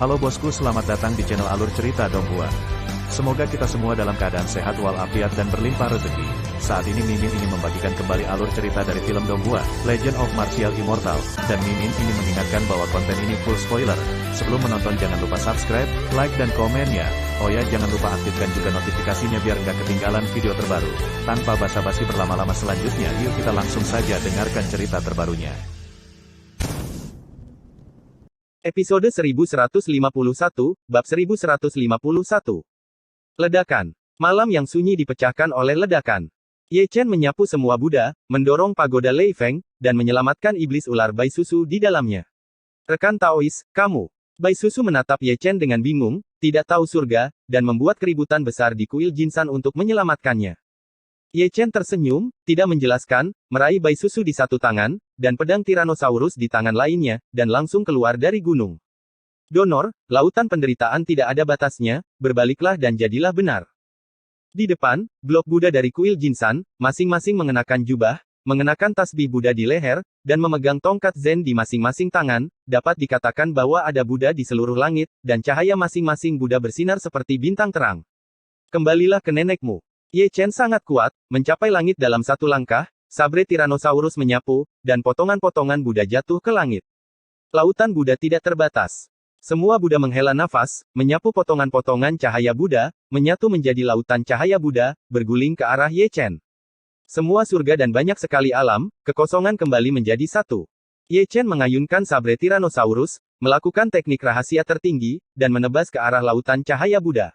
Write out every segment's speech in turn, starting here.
Halo bosku, selamat datang di channel Alur Cerita Donghua. Semoga kita semua dalam keadaan sehat walafiat dan berlimpah rezeki. Saat ini Mimin ingin membagikan kembali alur cerita dari film Donghua, Legend of Martial Immortal, dan Mimin ingin mengingatkan bahwa konten ini full spoiler. Sebelum menonton jangan lupa subscribe, like dan komennya. Oh ya, jangan lupa aktifkan juga notifikasinya biar nggak ketinggalan video terbaru. Tanpa basa-basi berlama-lama selanjutnya, yuk kita langsung saja dengarkan cerita terbarunya. Episode 1151, Bab 1151. Ledakan. Malam yang sunyi dipecahkan oleh ledakan. Ye Chen menyapu semua Buddha, mendorong pagoda Lei Feng, dan menyelamatkan iblis ular Bai Susu di dalamnya. Rekan Taois, kamu. Bai Susu menatap Ye Chen dengan bingung, tidak tahu surga, dan membuat keributan besar di kuil Jinsan untuk menyelamatkannya. Ye Chen tersenyum, tidak menjelaskan, meraih Bai Susu di satu tangan, dan pedang Tyrannosaurus di tangan lainnya, dan langsung keluar dari gunung. Donor, lautan penderitaan tidak ada batasnya, berbaliklah dan jadilah benar. Di depan, blok Buddha dari kuil Jinsan, masing-masing mengenakan jubah, mengenakan tasbih Buddha di leher, dan memegang tongkat Zen di masing-masing tangan, dapat dikatakan bahwa ada Buddha di seluruh langit, dan cahaya masing-masing Buddha bersinar seperti bintang terang. Kembalilah ke nenekmu. Ye Chen sangat kuat, mencapai langit dalam satu langkah, sabre Tyrannosaurus menyapu, dan potongan-potongan Buddha jatuh ke langit. Lautan Buddha tidak terbatas. Semua Buddha menghela nafas, menyapu potongan-potongan cahaya Buddha, menyatu menjadi lautan cahaya Buddha, berguling ke arah Ye Chen. Semua surga dan banyak sekali alam, kekosongan kembali menjadi satu. Ye Chen mengayunkan sabre Tyrannosaurus, melakukan teknik rahasia tertinggi, dan menebas ke arah lautan cahaya Buddha.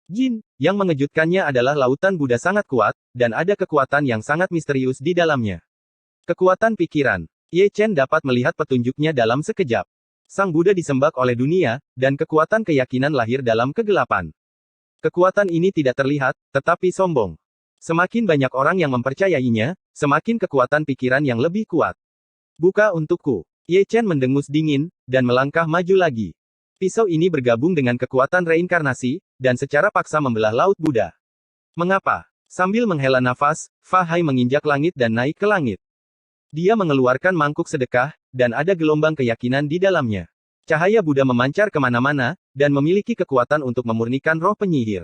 Jin, yang mengejutkannya adalah lautan Buddha sangat kuat, dan ada kekuatan yang sangat misterius di dalamnya. Kekuatan pikiran. Ye Chen dapat melihat petunjuknya dalam sekejap. Sang Buddha disembah oleh dunia, dan kekuatan keyakinan lahir dalam kegelapan. Kekuatan ini tidak terlihat, tetapi sombong. Semakin banyak orang yang mempercayainya, semakin kekuatan pikiran yang lebih kuat. Buka untukku. Ye Chen mendengus dingin, dan melangkah maju lagi. Pisau ini bergabung dengan kekuatan reinkarnasi, dan secara paksa membelah laut Buddha. Mengapa? Sambil menghela nafas, Fa Hai menginjak langit dan naik ke langit. Dia mengeluarkan mangkuk sedekah, dan ada gelombang keyakinan di dalamnya. Cahaya Buddha memancar kemana-mana, dan memiliki kekuatan untuk memurnikan roh penyihir.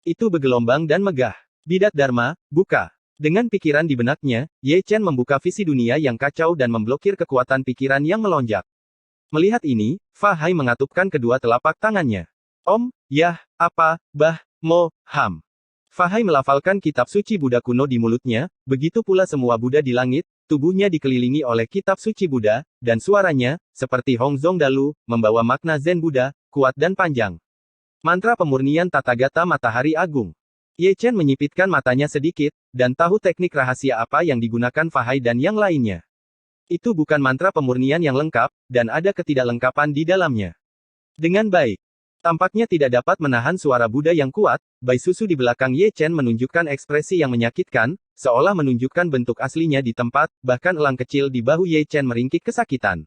Itu bergelombang dan megah. Bidat Dharma, buka. Dengan pikiran di benaknya, Ye Chen membuka visi dunia yang kacau dan memblokir kekuatan pikiran yang melonjak. Melihat ini, Fa Hai mengatupkan kedua telapak tangannya. Om, Yah, Apa, Bah, Mo, Ham. Fa Hai melafalkan kitab suci Buddha kuno di mulutnya, begitu pula semua Buddha di langit, tubuhnya dikelilingi oleh kitab suci Buddha, dan suaranya, seperti Hong Zong Dalu, membawa makna Zen Buddha, kuat dan panjang. Mantra pemurnian Tathagata Matahari Agung. Ye Chen menyipitkan matanya sedikit, dan tahu teknik rahasia apa yang digunakan Fa Hai dan yang lainnya. Itu bukan mantra pemurnian yang lengkap, dan ada ketidaklengkapan di dalamnya. Dengan baik. Tampaknya tidak dapat menahan suara Buddha yang kuat, Bai Susu di belakang Ye Chen menunjukkan ekspresi yang menyakitkan, seolah menunjukkan bentuk aslinya di tempat, bahkan elang kecil di bahu Ye Chen meringkik kesakitan.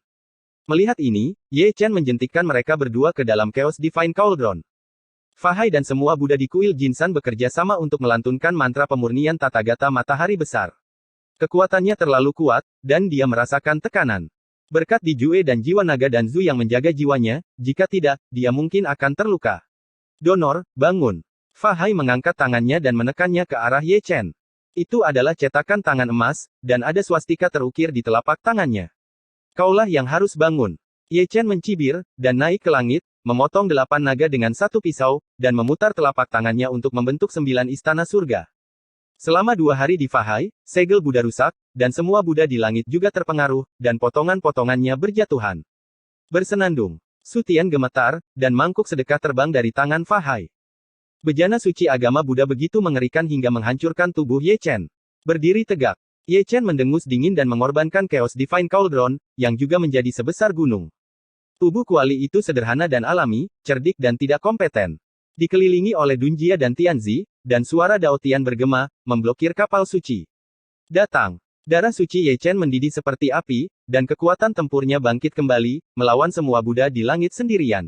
Melihat ini, Ye Chen menjentikkan mereka berdua ke dalam Chaos Divine Cauldron. Fa Hai dan semua Buddha di kuil Jinsan bekerja sama untuk melantunkan mantra pemurnian Tathagata Matahari Besar. Kekuatannya terlalu kuat, dan dia merasakan tekanan. Berkat di Jue dan jiwa naga dan Zu yang menjaga jiwanya, jika tidak, dia mungkin akan terluka. Donor, bangun. Fa Hai mengangkat tangannya dan menekannya ke arah Ye Chen. Itu adalah cetakan tangan emas, dan ada swastika terukir di telapak tangannya. Kaulah yang harus bangun. Ye Chen mencibir, dan naik ke langit, memotong 8 naga dengan satu pisau, dan memutar telapak tangannya untuk membentuk 9 istana surga. Selama 2 hari di Fa Hai, segel Buddha rusak, dan semua Buddha di langit juga terpengaruh, dan potongan-potongannya berjatuhan. Bersenandung. Sutian gemetar, dan mangkuk sedekah terbang dari tangan Fa Hai. Bejana suci agama Buddha begitu mengerikan hingga menghancurkan tubuh Ye Chen. Berdiri tegak. Ye Chen mendengus dingin dan mengorbankan Chaos Divine Cauldron, yang juga menjadi sebesar gunung. Tubuh kuali itu sederhana dan alami, cerdik dan tidak kompeten. Dikelilingi oleh Dunjia dan Tianzi, dan suara Daotian bergema, memblokir kapal suci. Datang. Darah suci Ye Chen mendidih seperti api, dan kekuatan tempurnya bangkit kembali, melawan semua Buddha di langit sendirian.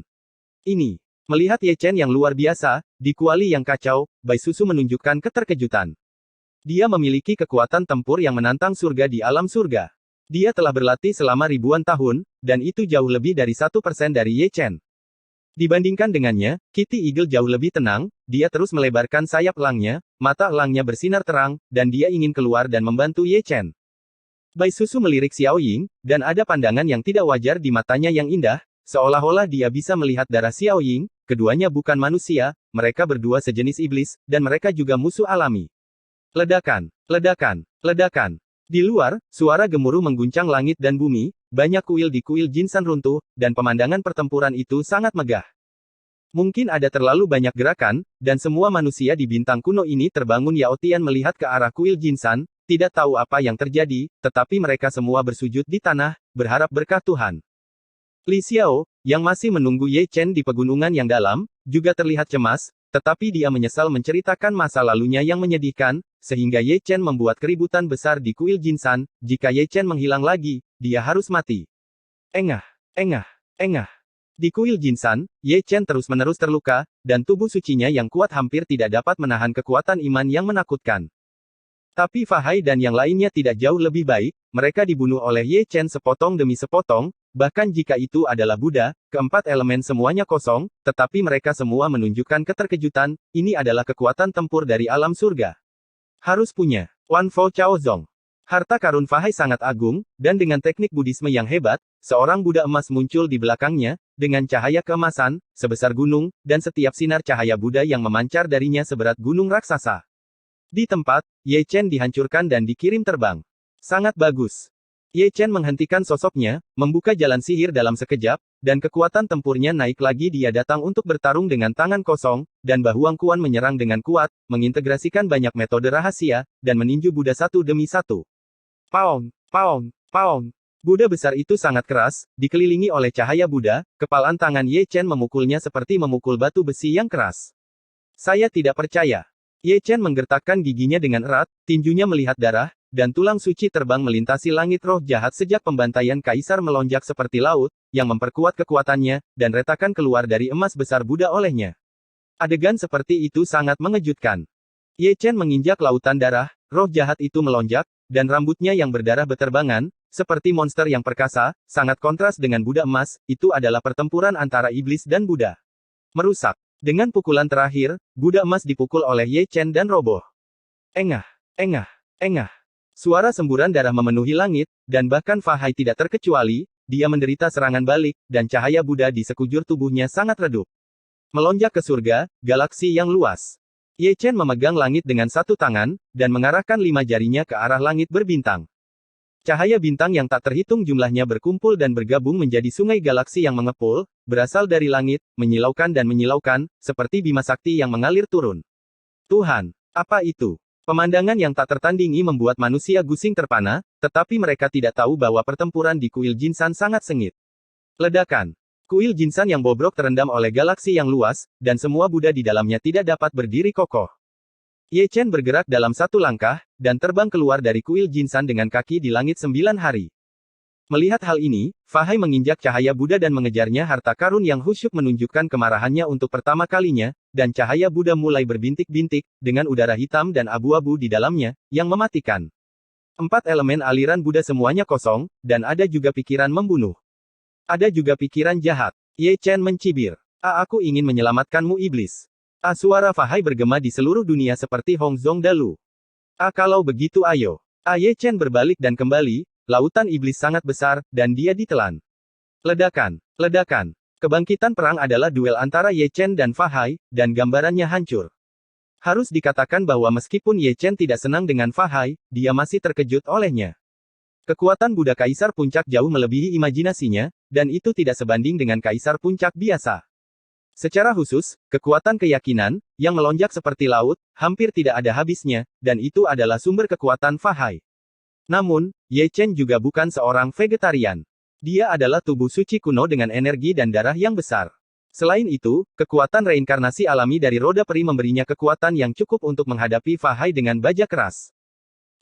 Ini. Melihat Ye Chen yang luar biasa, di kuali yang kacau, Bai Susu menunjukkan keterkejutan. Dia memiliki kekuatan tempur yang menantang surga di alam surga. Dia telah berlatih selama ribuan tahun, dan itu jauh lebih dari 1% dari Ye Chen. Dibandingkan dengannya, Kitty Eagle jauh lebih tenang, dia terus melebarkan sayap elangnya, mata elangnya bersinar terang, dan dia ingin keluar dan membantu Ye Chen. Bai Susu melirik Xiao Ying, dan ada pandangan yang tidak wajar di matanya yang indah, seolah-olah dia bisa melihat darah Xiao Ying, keduanya bukan manusia, mereka berdua sejenis iblis, dan mereka juga musuh alami. Ledakan, ledakan, ledakan. Di luar, suara gemuruh mengguncang langit dan bumi, banyak kuil di kuil Jinsan runtuh, dan pemandangan pertempuran itu sangat megah. Mungkin ada terlalu banyak gerakan, dan semua manusia di bintang kuno ini terbangun. Yao Tian melihat ke arah kuil Jinsan, tidak tahu apa yang terjadi, tetapi mereka semua bersujud di tanah, berharap berkah Tuhan. Li Xiao, yang masih menunggu Ye Chen di pegunungan yang dalam, juga terlihat cemas, tetapi dia menyesal menceritakan masa lalunya yang menyedihkan, sehingga Ye Chen membuat keributan besar di kuil Jinsan. Jika Ye Chen menghilang lagi, dia harus mati. Engah, engah, engah. Di kuil Jinsan, Ye Chen terus-menerus terluka, dan tubuh sucinya yang kuat hampir tidak dapat menahan kekuatan iman yang menakutkan. Tapi Fa Hai dan yang lainnya tidak jauh lebih baik, mereka dibunuh oleh Ye Chen sepotong demi sepotong, bahkan jika itu adalah Buddha, keempat elemen semuanya kosong, tetapi mereka semua menunjukkan keterkejutan, ini adalah kekuatan tempur dari alam surga. Harus punya. Wan Fo Chao Zong. Harta karun Fa Hai sangat agung, dan dengan teknik Buddhisme yang hebat, seorang Buddha emas muncul di belakangnya, dengan cahaya keemasan, sebesar gunung, dan setiap sinar cahaya Buddha yang memancar darinya seberat gunung raksasa. Di tempat, Ye Chen dihancurkan dan dikirim terbang. Sangat bagus. Ye Chen menghentikan sosoknya, membuka jalan sihir dalam sekejap, dan kekuatan tempurnya naik lagi. Dia datang untuk bertarung dengan tangan kosong, dan Bahuang Kuan menyerang dengan kuat, mengintegrasikan banyak metode rahasia, dan meninju Buddha satu demi satu. Paung, paung, paung. Buddha besar itu sangat keras, dikelilingi oleh cahaya Buddha, kepalan tangan Ye Chen memukulnya seperti memukul batu besi yang keras. Saya tidak percaya. Ye Chen menggertakkan giginya dengan erat, tinjunya melihat darah, dan tulang suci terbang melintasi langit. Roh jahat sejak pembantaian Kaisar melonjak seperti laut, yang memperkuat kekuatannya, dan retakan keluar dari emas besar Buddha olehnya. Adegan seperti itu sangat mengejutkan. Ye Chen menginjak lautan darah, roh jahat itu melonjak, dan rambutnya yang berdarah beterbangan, seperti monster yang perkasa, sangat kontras dengan Buddha emas. Itu adalah pertempuran antara iblis dan Buddha. Merusak. Dengan pukulan terakhir, Buddha emas dipukul oleh Ye Chen dan roboh. Engah, engah, engah. Suara semburan darah memenuhi langit, dan bahkan Fa Hai tidak terkecuali, dia menderita serangan balik, dan cahaya Buddha di sekujur tubuhnya sangat redup. Melonjak ke surga, galaksi yang luas. Ye Chen memegang langit dengan satu tangan, dan mengarahkan 5 jarinya ke arah langit berbintang. Cahaya bintang yang tak terhitung jumlahnya berkumpul dan bergabung menjadi sungai galaksi yang mengepul, berasal dari langit, menyilaukan dan menyilaukan, seperti bima sakti yang mengalir turun. Tuhan, apa itu? Pemandangan yang tak tertandingi membuat manusia gusing terpana, tetapi mereka tidak tahu bahwa pertempuran di kuil Jinsan sangat sengit. Ledakan. Kuil Jinsan yang bobrok terendam oleh galaksi yang luas, dan semua Buddha di dalamnya tidak dapat berdiri kokoh. Ye Chen bergerak dalam satu langkah, dan terbang keluar dari kuil Jinsan dengan kaki di langit 9 hari. Melihat hal ini, Fa Hai menginjak cahaya Buddha dan mengejarnya. Harta karun yang khusyuk menunjukkan kemarahannya untuk pertama kalinya, dan cahaya Buddha mulai berbintik-bintik, dengan udara hitam dan abu-abu di dalamnya, yang mematikan. 4 elemen aliran Buddha semuanya kosong, dan ada juga pikiran membunuh. Ada juga pikiran jahat. Ye Chen mencibir. Aku ingin menyelamatkanmu iblis. Suara Fa Hai bergema di seluruh dunia seperti Hong Zong Dalu. Kalau begitu ayo. Ye Chen berbalik dan kembali, lautan iblis sangat besar, dan dia ditelan. Ledakan, ledakan. Kebangkitan perang adalah duel antara Ye Chen dan Fa Hai, dan gambarannya hancur. Harus dikatakan bahwa meskipun Ye Chen tidak senang dengan Fa Hai, dia masih terkejut olehnya. Kekuatan Buddha Kaisar Puncak jauh melebihi imajinasinya, dan itu tidak sebanding dengan Kaisar Puncak biasa. Secara khusus, kekuatan keyakinan, yang melonjak seperti laut, hampir tidak ada habisnya, dan itu adalah sumber kekuatan Fa Hai. Namun, Ye Chen juga bukan seorang vegetarian. Dia adalah tubuh suci kuno dengan energi dan darah yang besar. Selain itu, kekuatan reinkarnasi alami dari roda peri memberinya kekuatan yang cukup untuk menghadapi Fa Hai dengan baja keras.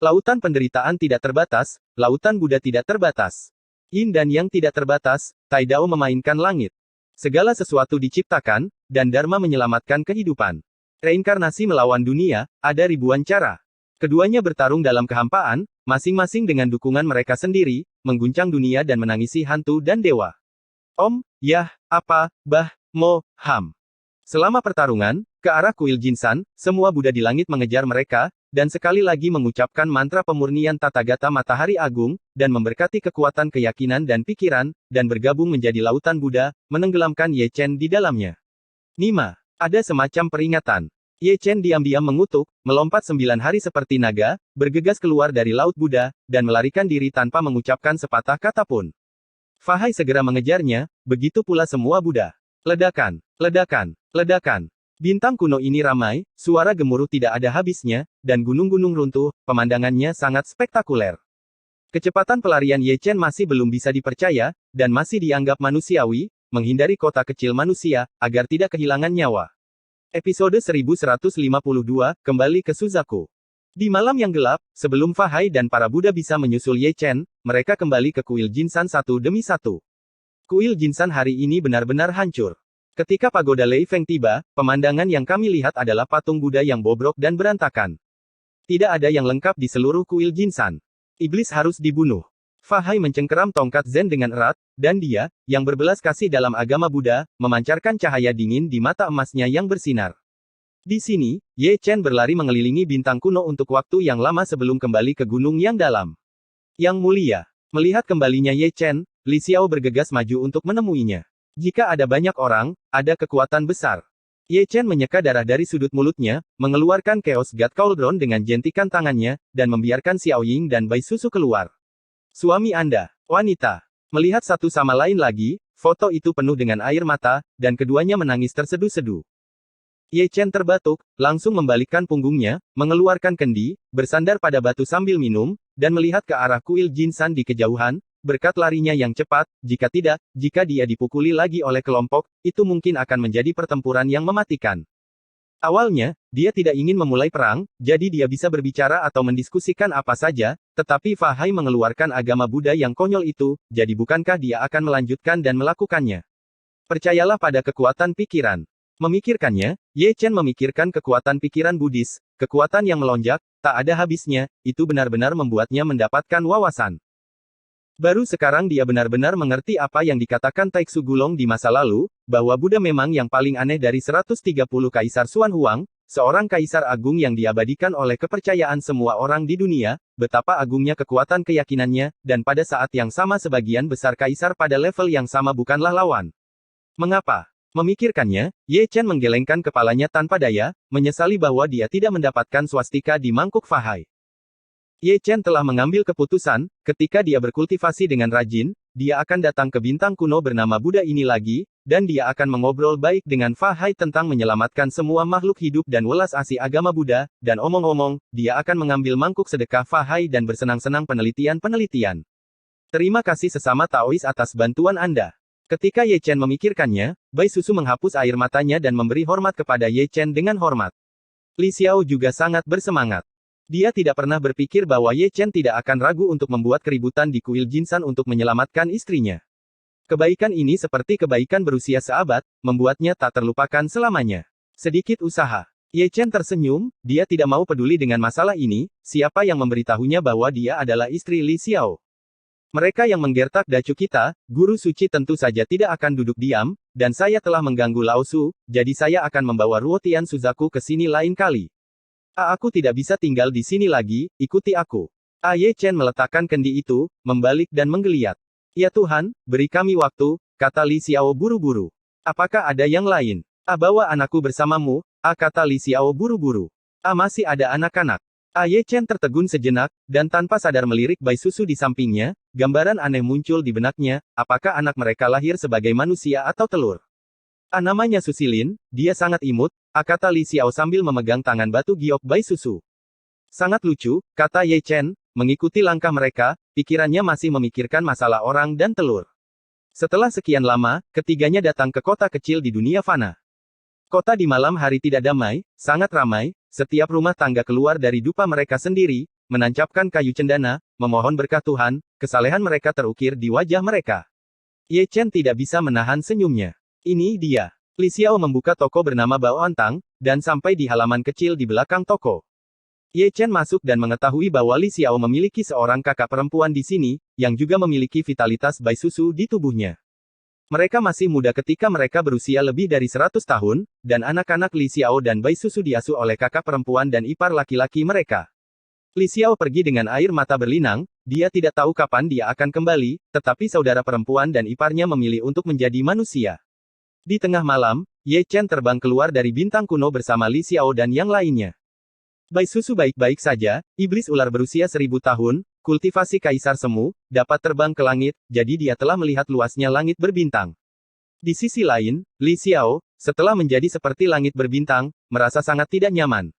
Lautan penderitaan tidak terbatas, lautan Buddha tidak terbatas. Yin dan Yang tidak terbatas, Tai Dao memainkan langit. Segala sesuatu diciptakan, dan Dharma menyelamatkan kehidupan. Reinkarnasi melawan dunia, ada ribuan cara. Keduanya bertarung dalam kehampaan, masing-masing dengan dukungan mereka sendiri, mengguncang dunia dan menangisi hantu dan dewa. Om, Yah, Apa, Bah, Mo, Ham. Selama pertarungan, ke arah kuil Jinsan, semua Buddha di langit mengejar mereka, dan sekali lagi mengucapkan mantra pemurnian Tathagata Matahari Agung, dan memberkati kekuatan keyakinan dan pikiran, dan bergabung menjadi lautan Buddha, menenggelamkan Ye Chen di dalamnya. Nima. Ada semacam peringatan. Ye Chen diam-diam mengutuk, melompat 9 hari seperti naga, bergegas keluar dari Laut Buddha, dan melarikan diri tanpa mengucapkan sepatah kata pun. Fahai segera mengejarnya, begitu pula semua Buddha. Ledakan, ledakan, ledakan. Bintang kuno ini ramai, suara gemuruh tidak ada habisnya, dan gunung-gunung runtuh, pemandangannya sangat spektakuler. Kecepatan pelarian Ye Chen masih belum bisa dipercaya, dan masih dianggap manusiawi, menghindari kota kecil manusia, agar tidak kehilangan nyawa. Episode 1152, kembali ke Suzaku. Di malam yang gelap, sebelum Fahai dan para Buddha bisa menyusul Ye Chen, mereka kembali ke kuil Jinsan satu demi satu. Kuil Jinsan hari ini benar-benar hancur. Ketika pagoda Lei Feng tiba, pemandangan yang kami lihat adalah patung Buddha yang bobrok dan berantakan. Tidak ada yang lengkap di seluruh kuil Jinsan. Iblis harus dibunuh. Fahai mencengkeram tongkat Zen dengan erat, dan dia, yang berbelas kasih dalam agama Buddha, memancarkan cahaya dingin di mata emasnya yang bersinar. Di sini, Ye Chen berlari mengelilingi bintang kuno untuk waktu yang lama sebelum kembali ke gunung yang dalam. Yang mulia, melihat kembalinya Ye Chen, Li Xiao bergegas maju untuk menemuinya. Jika ada banyak orang, ada kekuatan besar. Ye Chen menyeka darah dari sudut mulutnya, mengeluarkan Chaos God Cauldron dengan jentikan tangannya, dan membiarkan Xiao Ying dan Bai Susu keluar. Suami Anda, wanita. Melihat satu sama lain lagi, foto itu penuh dengan air mata, dan keduanya menangis terseduh-seduh. Ye Chen terbatuk, langsung membalikkan punggungnya, mengeluarkan kendi, bersandar pada batu sambil minum, dan melihat ke arah kuil Jinsan di kejauhan, berkat larinya yang cepat, jika tidak, jika dia dipukuli lagi oleh kelompok, itu mungkin akan menjadi pertempuran yang mematikan. Awalnya, dia tidak ingin memulai perang, jadi dia bisa berbicara atau mendiskusikan apa saja, tetapi Fahai mengeluarkan agama Buddha yang konyol itu, jadi bukankah dia akan melanjutkan dan melakukannya? Percayalah pada kekuatan pikiran. Memikirkannya, Ye Chen memikirkan kekuatan pikiran Buddhis, kekuatan yang melonjak, tak ada habisnya, itu benar-benar membuatnya mendapatkan wawasan. Baru sekarang dia benar-benar mengerti apa yang dikatakan Taiksu Gulong di masa lalu, bahwa Buddha memang yang paling aneh dari 130 Kaisar Xuan Huang, seorang kaisar agung yang diabadikan oleh kepercayaan semua orang di dunia, betapa agungnya kekuatan keyakinannya, dan pada saat yang sama sebagian besar kaisar pada level yang sama bukanlah lawan. Mengapa? Memikirkannya, Ye Chen menggelengkan kepalanya tanpa daya, menyesali bahwa dia tidak mendapatkan swastika di mangkuk Fahai. Ye Chen telah mengambil keputusan, ketika dia berkultivasi dengan rajin, dia akan datang ke bintang kuno bernama Buddha ini lagi, dan dia akan mengobrol baik dengan Fahai tentang menyelamatkan semua makhluk hidup dan welas asih agama Buddha, dan omong-omong, dia akan mengambil mangkuk sedekah Fahai dan bersenang-senang penelitian-penelitian. Terima kasih sesama Taois atas bantuan Anda. Ketika Ye Chen memikirkannya, Bai Susu menghapus air matanya dan memberi hormat kepada Ye Chen dengan hormat. Li Xiao juga sangat bersemangat. Dia tidak pernah berpikir bahwa Ye Chen tidak akan ragu untuk membuat keributan di kuil Jinsan untuk menyelamatkan istrinya. Kebaikan ini seperti kebaikan berusia seabad, membuatnya tak terlupakan selamanya. Sedikit usaha. Ye Chen tersenyum, dia tidak mau peduli dengan masalah ini, siapa yang memberitahunya bahwa dia adalah istri Li Xiao. Mereka yang menggertak dacu kita, guru suci tentu saja tidak akan duduk diam, dan saya telah mengganggu Lao Su, jadi saya akan membawa Ruotian Suzaku ke sini lain kali. Aku tidak bisa tinggal di sini lagi, ikuti aku. Ye Chen meletakkan kendi itu, membalik dan menggeliat. Ya Tuhan, beri kami waktu, kata Li Xiao buru-buru. Apakah ada yang lain? Bawa anakku bersamamu, kata Li Xiao buru-buru. Masih ada anak-anak. Ye Chen tertegun sejenak, dan tanpa sadar melirik Bai Susu di sampingnya, gambaran aneh muncul di benaknya, apakah anak mereka lahir sebagai manusia atau telur? Namanya Susilin, dia sangat imut, kata Li Xiao sambil memegang tangan batu giok Bai Susu. Sangat lucu, kata Ye Chen, mengikuti langkah mereka, pikirannya masih memikirkan masalah orang dan telur. Setelah sekian lama, ketiganya datang ke kota kecil di dunia fana. Kota di malam hari tidak damai, sangat ramai, setiap rumah tangga keluar dari dupa mereka sendiri, menancapkan kayu cendana, memohon berkah Tuhan, kesalehan mereka terukir di wajah mereka. Ye Chen tidak bisa menahan senyumnya. Ini dia. Li Xiao membuka toko bernama Bao Antang, dan sampai di halaman kecil di belakang toko. Ye Chen masuk dan mengetahui bahwa Li Xiao memiliki seorang kakak perempuan di sini, yang juga memiliki vitalitas Bai Susu di tubuhnya. Mereka masih muda ketika mereka berusia lebih dari 100 tahun, dan anak-anak Li Xiao dan Bai Susu diasuh oleh kakak perempuan dan ipar laki-laki mereka. Li Xiao pergi dengan air mata berlinang, dia tidak tahu kapan dia akan kembali, tetapi saudara perempuan dan iparnya memilih untuk menjadi manusia. Di tengah malam, Ye Chen terbang keluar dari bintang kuno bersama Li Xiao dan yang lainnya. Bai Susu baik-baik saja, iblis ular berusia 1000 tahun, kultivasi kaisar semu, dapat terbang ke langit, jadi dia telah melihat luasnya langit berbintang. Di sisi lain, Li Xiao, setelah menjadi seperti langit berbintang, merasa sangat tidak nyaman.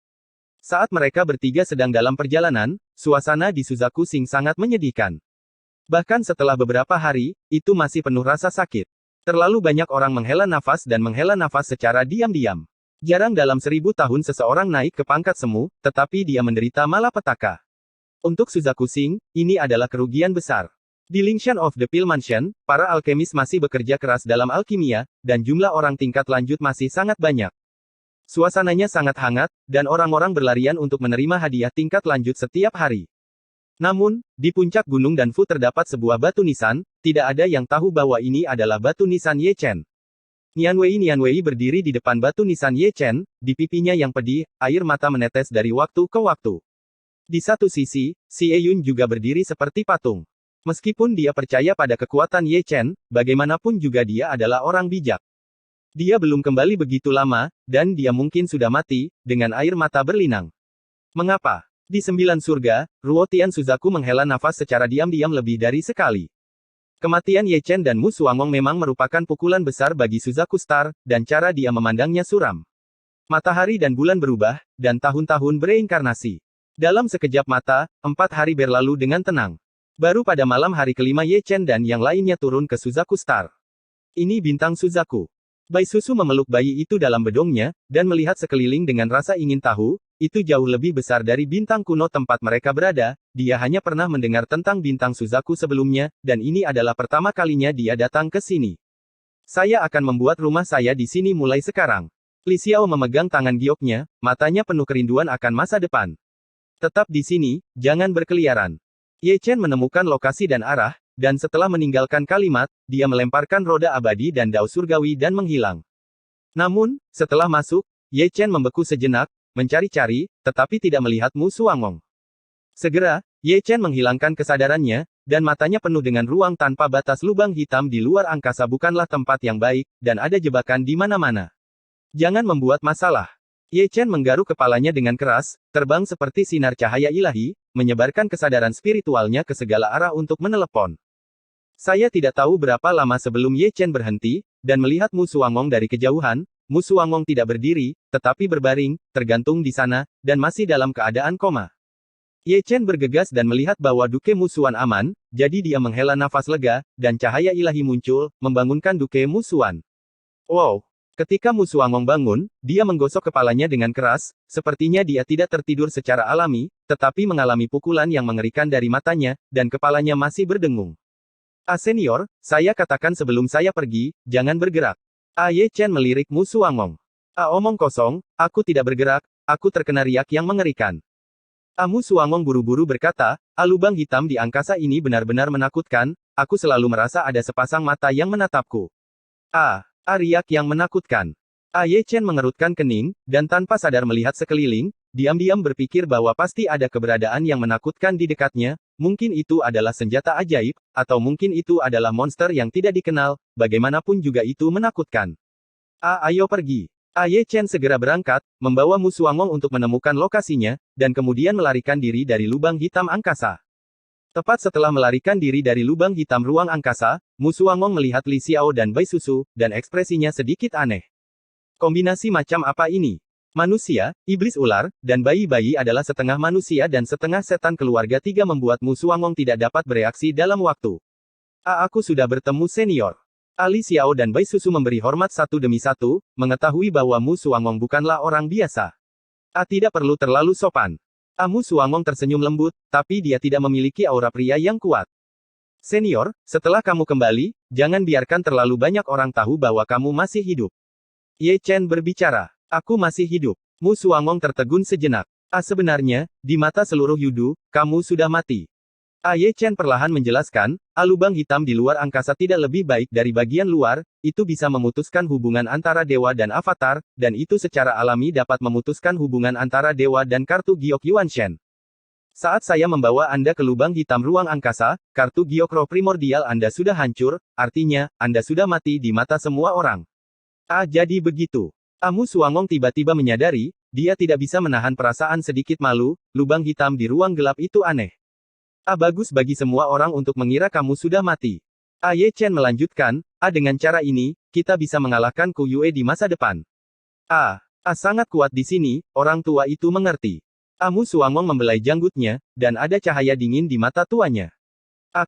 Saat mereka bertiga sedang dalam perjalanan, suasana di Suzaku Sing sangat menyedihkan. Bahkan setelah beberapa hari, itu masih penuh rasa sakit. Terlalu banyak orang menghela nafas dan menghela nafas secara diam-diam. Jarang dalam 1000 tahun seseorang naik ke pangkat semu, tetapi dia menderita malapetaka. Untuk Suzaku Sing, ini adalah kerugian besar. Di Lingshan of the Pale Mansion, para alkemis masih bekerja keras dalam alkimia, dan jumlah orang tingkat lanjut masih sangat banyak. Suasananya sangat hangat, dan orang-orang berlarian untuk menerima hadiah tingkat lanjut setiap hari. Namun, di puncak gunung Danfu terdapat sebuah batu nisan, tidak ada yang tahu bahwa ini adalah batu nisan Ye Chen. Nianwei berdiri di depan batu nisan Ye Chen, di pipinya yang pedih, air mata menetes dari waktu ke waktu. Di satu sisi, Xie Yun juga berdiri seperti patung. Meskipun dia percaya pada kekuatan Ye Chen, bagaimanapun juga dia adalah orang bijak. Dia belum kembali begitu lama, dan dia mungkin sudah mati, dengan air mata berlinang. Mengapa? Di 9 surga, Ruotian Suzaku menghela nafas secara diam-diam lebih dari sekali. Kematian Ye Chen dan Mu Suangong memang merupakan pukulan besar bagi Suzaku Star, dan cara dia memandangnya suram. Matahari dan bulan berubah, dan tahun-tahun bereinkarnasi. Dalam sekejap mata, 4 hari berlalu dengan tenang. Baru pada malam hari kelima Ye Chen dan yang lainnya turun ke Suzaku Star. Ini bintang Suzaku. Bai Susu memeluk bayi itu dalam bedongnya, dan melihat sekeliling dengan rasa ingin tahu, itu jauh lebih besar dari bintang kuno tempat mereka berada, dia hanya pernah mendengar tentang bintang Suzaku sebelumnya, dan ini adalah pertama kalinya dia datang ke sini. Saya akan membuat rumah saya di sini mulai sekarang. Li Xiao memegang tangan gioknya, matanya penuh kerinduan akan masa depan. Tetap di sini, jangan berkeliaran. Ye Chen menemukan lokasi dan arah, dan setelah meninggalkan kalimat, dia melemparkan roda abadi dan dao surgawi dan menghilang. Namun, setelah masuk, Ye Chen membeku sejenak, mencari-cari, tetapi tidak melihat Mu Suangong. Segera, Ye Chen menghilangkan kesadarannya, dan matanya penuh dengan ruang tanpa batas lubang hitam di luar angkasa bukanlah tempat yang baik, dan ada jebakan di mana-mana. Jangan membuat masalah. Ye Chen menggaruk kepalanya dengan keras, terbang seperti sinar cahaya ilahi, menyebarkan kesadaran spiritualnya ke segala arah untuk menelepon. Saya tidak tahu berapa lama sebelum Ye Chen berhenti, dan melihat Mu Suangong dari kejauhan. Mu Suangong tidak berdiri, tetapi berbaring, tergantung di sana, dan masih dalam keadaan koma. Ye Chen bergegas dan melihat bahwa Duke Mu Suan aman, jadi dia menghela nafas lega, dan cahaya ilahi muncul, membangunkan Duke Mu Suan. Wow! Ketika Mu Suangong bangun, dia menggosok kepalanya dengan keras, sepertinya dia tidak tertidur secara alami, tetapi mengalami pukulan yang mengerikan dari matanya, dan kepalanya masih berdengung. Senior, saya katakan sebelum saya pergi, jangan bergerak. Ye Chen melirik Mu Suangong. Omong kosong, aku tidak bergerak, aku terkena riak yang mengerikan. Mu Suangong buru-buru berkata, lubang hitam di angkasa ini benar-benar menakutkan, aku selalu merasa ada sepasang mata yang menatapku. Riak yang menakutkan. Ye Chen mengerutkan kening, dan tanpa sadar melihat sekeliling, diam-diam berpikir bahwa pasti ada keberadaan yang menakutkan di dekatnya, mungkin itu adalah senjata ajaib, atau mungkin itu adalah monster yang tidak dikenal, bagaimanapun juga itu menakutkan. Ayo pergi. Ye Chen segera berangkat, membawa Mu Suangong untuk menemukan lokasinya, dan kemudian melarikan diri dari lubang hitam angkasa. Tepat setelah melarikan diri dari lubang hitam ruang angkasa, Mu Suangong melihat Li Xiao dan Bai Susu, dan ekspresinya sedikit aneh. Kombinasi macam apa ini? Manusia, iblis ular, dan bayi-bayi adalah setengah manusia dan setengah setan keluarga tiga membuat Mu Suangong tidak dapat bereaksi dalam waktu. Aku sudah bertemu senior. Li Xiao dan Bai Susu memberi hormat satu demi satu, mengetahui bahwa Mu Suangong bukanlah orang biasa. Tidak perlu terlalu sopan. Mu Suangong tersenyum lembut, tapi dia tidak memiliki aura pria yang kuat. Senior, setelah kamu kembali, jangan biarkan terlalu banyak orang tahu bahwa kamu masih hidup. Ye Chen berbicara. Aku masih hidup. Mu Suangong tertegun sejenak. Sebenarnya, di mata seluruh Yudu, kamu sudah mati. Ye Chen perlahan menjelaskan, lubang hitam di luar angkasa tidak lebih baik dari bagian luar, itu bisa memutuskan hubungan antara dewa dan avatar, dan itu secara alami dapat memutuskan hubungan antara dewa dan kartu giok Yuanshen. Saat saya membawa Anda ke lubang hitam ruang angkasa, kartu giok roh primordial Anda sudah hancur, artinya, Anda sudah mati di mata semua orang. Jadi begitu. Mu Suangong tiba-tiba menyadari, dia tidak bisa menahan perasaan sedikit malu, lubang hitam di ruang gelap itu aneh. Bagus bagi semua orang untuk mengira kamu sudah mati. Ye Chen melanjutkan, dengan cara ini, kita bisa mengalahkan Ku Yue di masa depan. Sangat kuat di sini, orang tua itu mengerti. Mu Suangong membelai janggutnya, dan ada cahaya dingin di mata tuanya.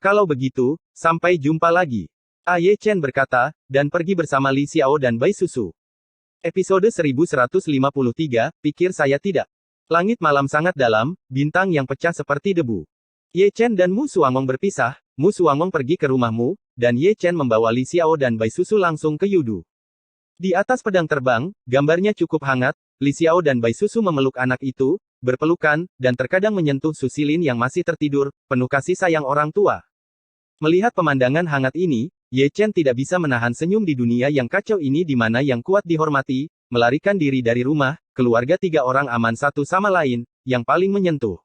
Kalau begitu, sampai jumpa lagi. Ye Chen berkata, dan pergi bersama Li Xiao dan Bai Susu. Episode 1153, pikir saya tidak. Langit malam sangat dalam, bintang yang pecah seperti debu. Ye Chen dan Mu Suangong berpisah, Mu Suangong pergi ke rumahmu, dan Ye Chen membawa Li Xiao dan Bai Susu langsung ke Yudu. Di atas pedang terbang, gambarnya cukup hangat, Li Xiao dan Bai Susu memeluk anak itu, berpelukan, dan terkadang menyentuh Susilin yang masih tertidur, penuh kasih sayang orang tua. Melihat pemandangan hangat ini, Ye Chen tidak bisa menahan senyum di dunia yang kacau ini di mana yang kuat dihormati, melarikan diri dari rumah, keluarga tiga orang aman satu sama lain, yang paling menyentuh.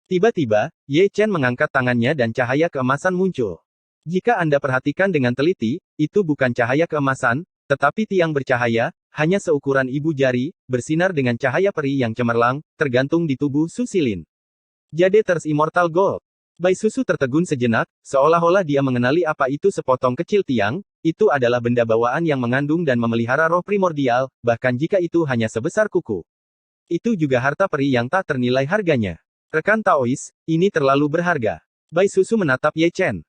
Tiba-tiba, Ye Chen mengangkat tangannya dan cahaya keemasan muncul. Jika Anda perhatikan dengan teliti, itu bukan cahaya keemasan, tetapi tiang bercahaya, hanya seukuran ibu jari, bersinar dengan cahaya peri yang cemerlang, tergantung di tubuh Susilin. Jade Thirst Immortal Gold. Bai Susu tertegun sejenak, seolah-olah dia mengenali apa itu sepotong kecil tiang, itu adalah benda bawaan yang mengandung dan memelihara roh primordial, bahkan jika itu hanya sebesar kuku. Itu juga harta peri yang tak ternilai harganya. Rekan Taois, ini terlalu berharga. Bai Susu menatap Ye Chen.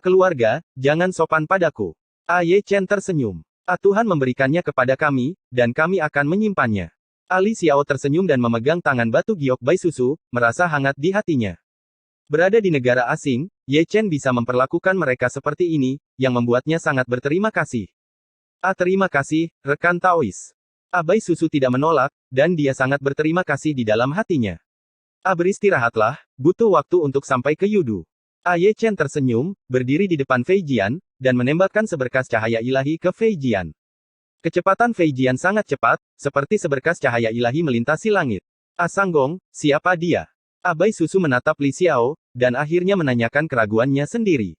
Keluarga, jangan sopan padaku. Ye Chen tersenyum. Tuhan memberikannya kepada kami, dan kami akan menyimpannya. Li Xiao tersenyum dan memegang tangan batu giok Bai Susu, merasa hangat di hatinya. Berada di negara asing, Ye Chen bisa memperlakukan mereka seperti ini, yang membuatnya sangat berterima kasih. Terima kasih, rekan Taois. Bai Susu tidak menolak, dan dia sangat berterima kasih di dalam hatinya. Beristirahatlah, butuh waktu untuk sampai ke Yudu. Ye Chen tersenyum, berdiri di depan Fei Jian, dan menembakkan seberkas cahaya ilahi ke Fei Jian. Kecepatan Fei Jian sangat cepat, seperti seberkas cahaya ilahi melintasi langit. Sanggong, siapa dia? Bai Susu menatap Li Xiao, dan akhirnya menanyakan keraguannya sendiri.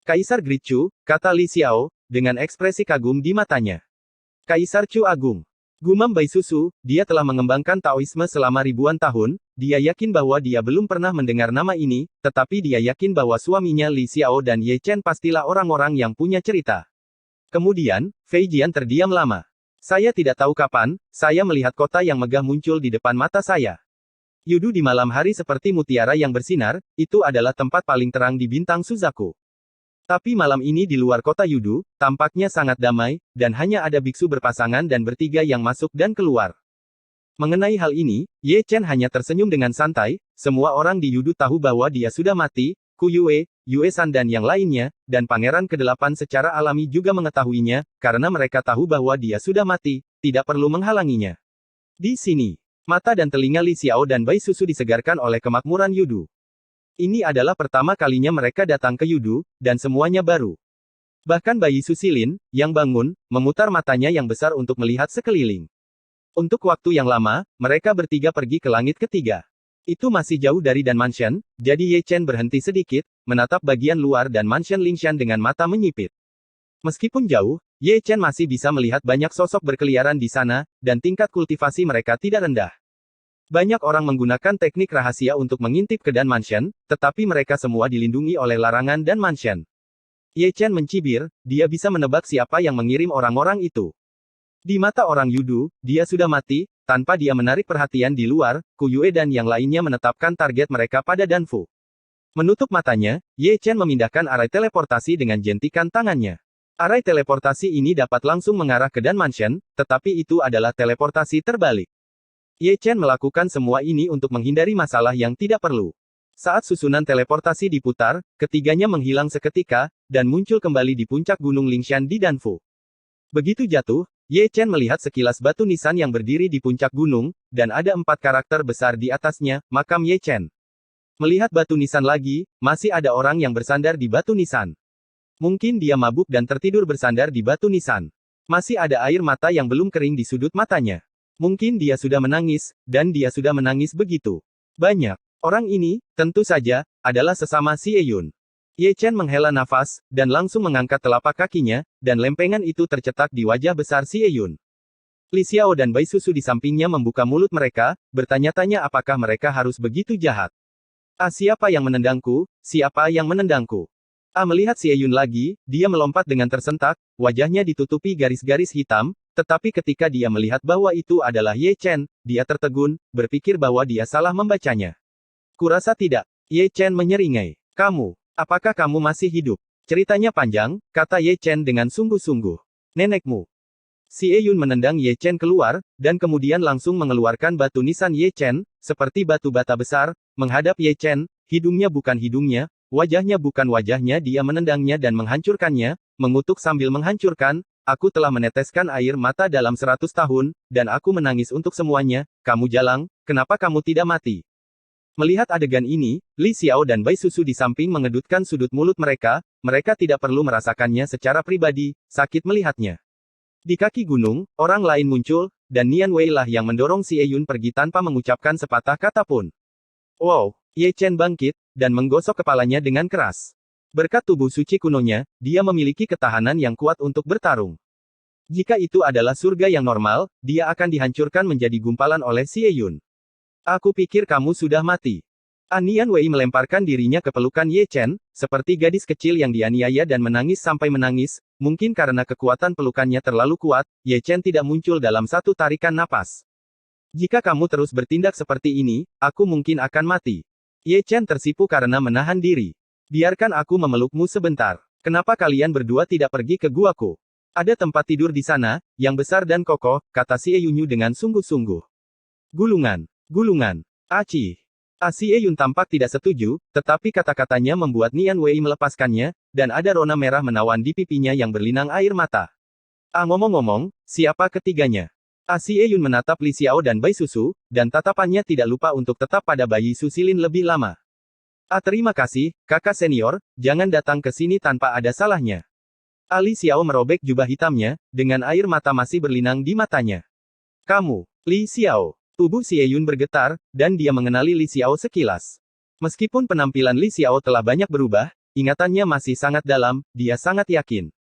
Kaisar Great Chu, kata Li Xiao, dengan ekspresi kagum di matanya. Kaisar Chu Agung. Gumam Bai Susu, dia telah mengembangkan Taoisme selama ribuan tahun, dia yakin bahwa dia belum pernah mendengar nama ini, tetapi dia yakin bahwa suaminya Li Xiao dan Ye Chen pastilah orang-orang yang punya cerita. Kemudian, Fei Jian terdiam lama. Saya tidak tahu kapan, saya melihat kota yang megah muncul di depan mata saya. Yudu di malam hari seperti mutiara yang bersinar, itu adalah tempat paling terang di bintang Suzaku. Tapi malam ini di luar kota Yudu, tampaknya sangat damai, dan hanya ada biksu berpasangan dan bertiga yang masuk dan keluar. Mengenai hal ini, Ye Chen hanya tersenyum dengan santai, semua orang di Yudu tahu bahwa dia sudah mati, Ku Yue, Yue San dan yang lainnya, dan Pangeran ke-8 secara alami juga mengetahuinya, karena mereka tahu bahwa dia sudah mati, tidak perlu menghalanginya. Di sini, mata dan telinga Li Xiao dan Bai Susu disegarkan oleh kemakmuran Yudu. Ini adalah pertama kalinya mereka datang ke Yudu, dan semuanya baru. Bahkan bayi Susilin, yang bangun, memutar matanya yang besar untuk melihat sekeliling. Untuk waktu yang lama, mereka bertiga pergi ke langit ketiga. Itu masih jauh dari Dan Mansion, jadi Ye Chen berhenti sedikit, menatap bagian luar Dan Mansion Lingshan dengan mata menyipit. Meskipun jauh, Ye Chen masih bisa melihat banyak sosok berkeliaran di sana, dan tingkat kultivasi mereka tidak rendah. Banyak orang menggunakan teknik rahasia untuk mengintip ke Dan Mansion, tetapi mereka semua dilindungi oleh larangan Dan Mansion. Ye Chen mencibir, dia bisa menebak siapa yang mengirim orang-orang itu. Di mata orang Yudu, dia sudah mati, tanpa dia menarik perhatian di luar, Ku Yue dan yang lainnya menetapkan target mereka pada Danfu. Menutup matanya, Ye Chen memindahkan arai teleportasi dengan jentikan tangannya. Arai teleportasi ini dapat langsung mengarah ke Dan Mansion, tetapi itu adalah teleportasi terbalik. Ye Chen melakukan semua ini untuk menghindari masalah yang tidak perlu. Saat susunan teleportasi diputar, ketiganya menghilang seketika, dan muncul kembali di puncak Gunung Lingshan di Danfu. Begitu jatuh, Ye Chen melihat sekilas batu nisan yang berdiri di puncak gunung, dan ada 4 karakter besar di atasnya, makam Ye Chen. Melihat batu nisan lagi, masih ada orang yang bersandar di batu nisan. Mungkin dia mabuk dan tertidur bersandar di batu nisan. Masih ada air mata yang belum kering di sudut matanya. Mungkin dia sudah menangis, dan dia sudah menangis begitu banyak. Orang ini, tentu saja, adalah sesama Xie Yun. Ye Chen menghela nafas, dan langsung mengangkat telapak kakinya, dan lempengan itu tercetak di wajah besar Xie Yun. Li Xiao dan Bai Susu di sampingnya membuka mulut mereka, bertanya-tanya apakah mereka harus begitu jahat. Siapa yang menendangku? Siapa yang menendangku? Melihat Xie Yun lagi, dia melompat dengan tersentak, wajahnya ditutupi garis-garis hitam, tetapi ketika dia melihat bahwa itu adalah Ye Chen, dia tertegun, berpikir bahwa dia salah membacanya. Kurasa tidak. Ye Chen menyeringai. Kamu. Apakah kamu masih hidup? Ceritanya panjang, kata Ye Chen dengan sungguh-sungguh. Nenekmu. Xie Yun menendang Ye Chen keluar, dan kemudian langsung mengeluarkan batu nisan Ye Chen, seperti batu bata besar, menghadap Ye Chen, hidungnya bukan hidungnya, wajahnya bukan wajahnya, dia menendangnya dan menghancurkannya, mengutuk sambil menghancurkan, aku telah meneteskan air mata dalam 100 tahun, dan aku menangis untuk semuanya, kamu jalang, kenapa kamu tidak mati? Melihat adegan ini, Li Xiao dan Bai Susu di samping mengedutkan sudut mulut mereka tidak perlu merasakannya secara pribadi, sakit melihatnya. Di kaki gunung, orang lain muncul, dan Nian Wei lah yang mendorong Xie Yun pergi tanpa mengucapkan sepatah kata pun. Wow, Ye Chen bangkit, dan menggosok kepalanya dengan keras. Berkat tubuh suci kunonya, dia memiliki ketahanan yang kuat untuk bertarung. Jika itu adalah surga yang normal, dia akan dihancurkan menjadi gumpalan oleh Xie Yun. Aku pikir kamu sudah mati. Nian Wei melemparkan dirinya ke pelukan Ye Chen, seperti gadis kecil yang dianiaya dan menangis sampai menangis, mungkin karena kekuatan pelukannya terlalu kuat, Ye Chen tidak muncul dalam satu tarikan napas. Jika kamu terus bertindak seperti ini, aku mungkin akan mati. Ye Chen tersipu karena menahan diri. Biarkan aku memelukmu sebentar. Kenapa kalian berdua tidak pergi ke guaku? Ada tempat tidur di sana, yang besar dan kokoh, kata Xie Yunyu dengan sungguh-sungguh. Gulungan. Gulungan. Aci. Xie Yun tampak tidak setuju, tetapi kata-katanya membuat Nian Wei melepaskannya, dan ada rona merah menawan di pipinya yang berlinang air mata. Ngomong-ngomong, siapa ketiganya? Xie Yun menatap Li Xiao dan Bai Susu, dan tatapannya tidak lupa untuk tetap pada bayi Susilin lebih lama. Terima kasih, kakak senior, jangan datang ke sini tanpa ada salahnya. Li Xiao merobek jubah hitamnya, dengan air mata masih berlinang di matanya. Kamu, Li Xiao. Tubuh Xie Yun bergetar, dan dia mengenali Li Xiao sekilas. Meskipun penampilan Li Xiao telah banyak berubah, ingatannya masih sangat dalam, dia sangat yakin.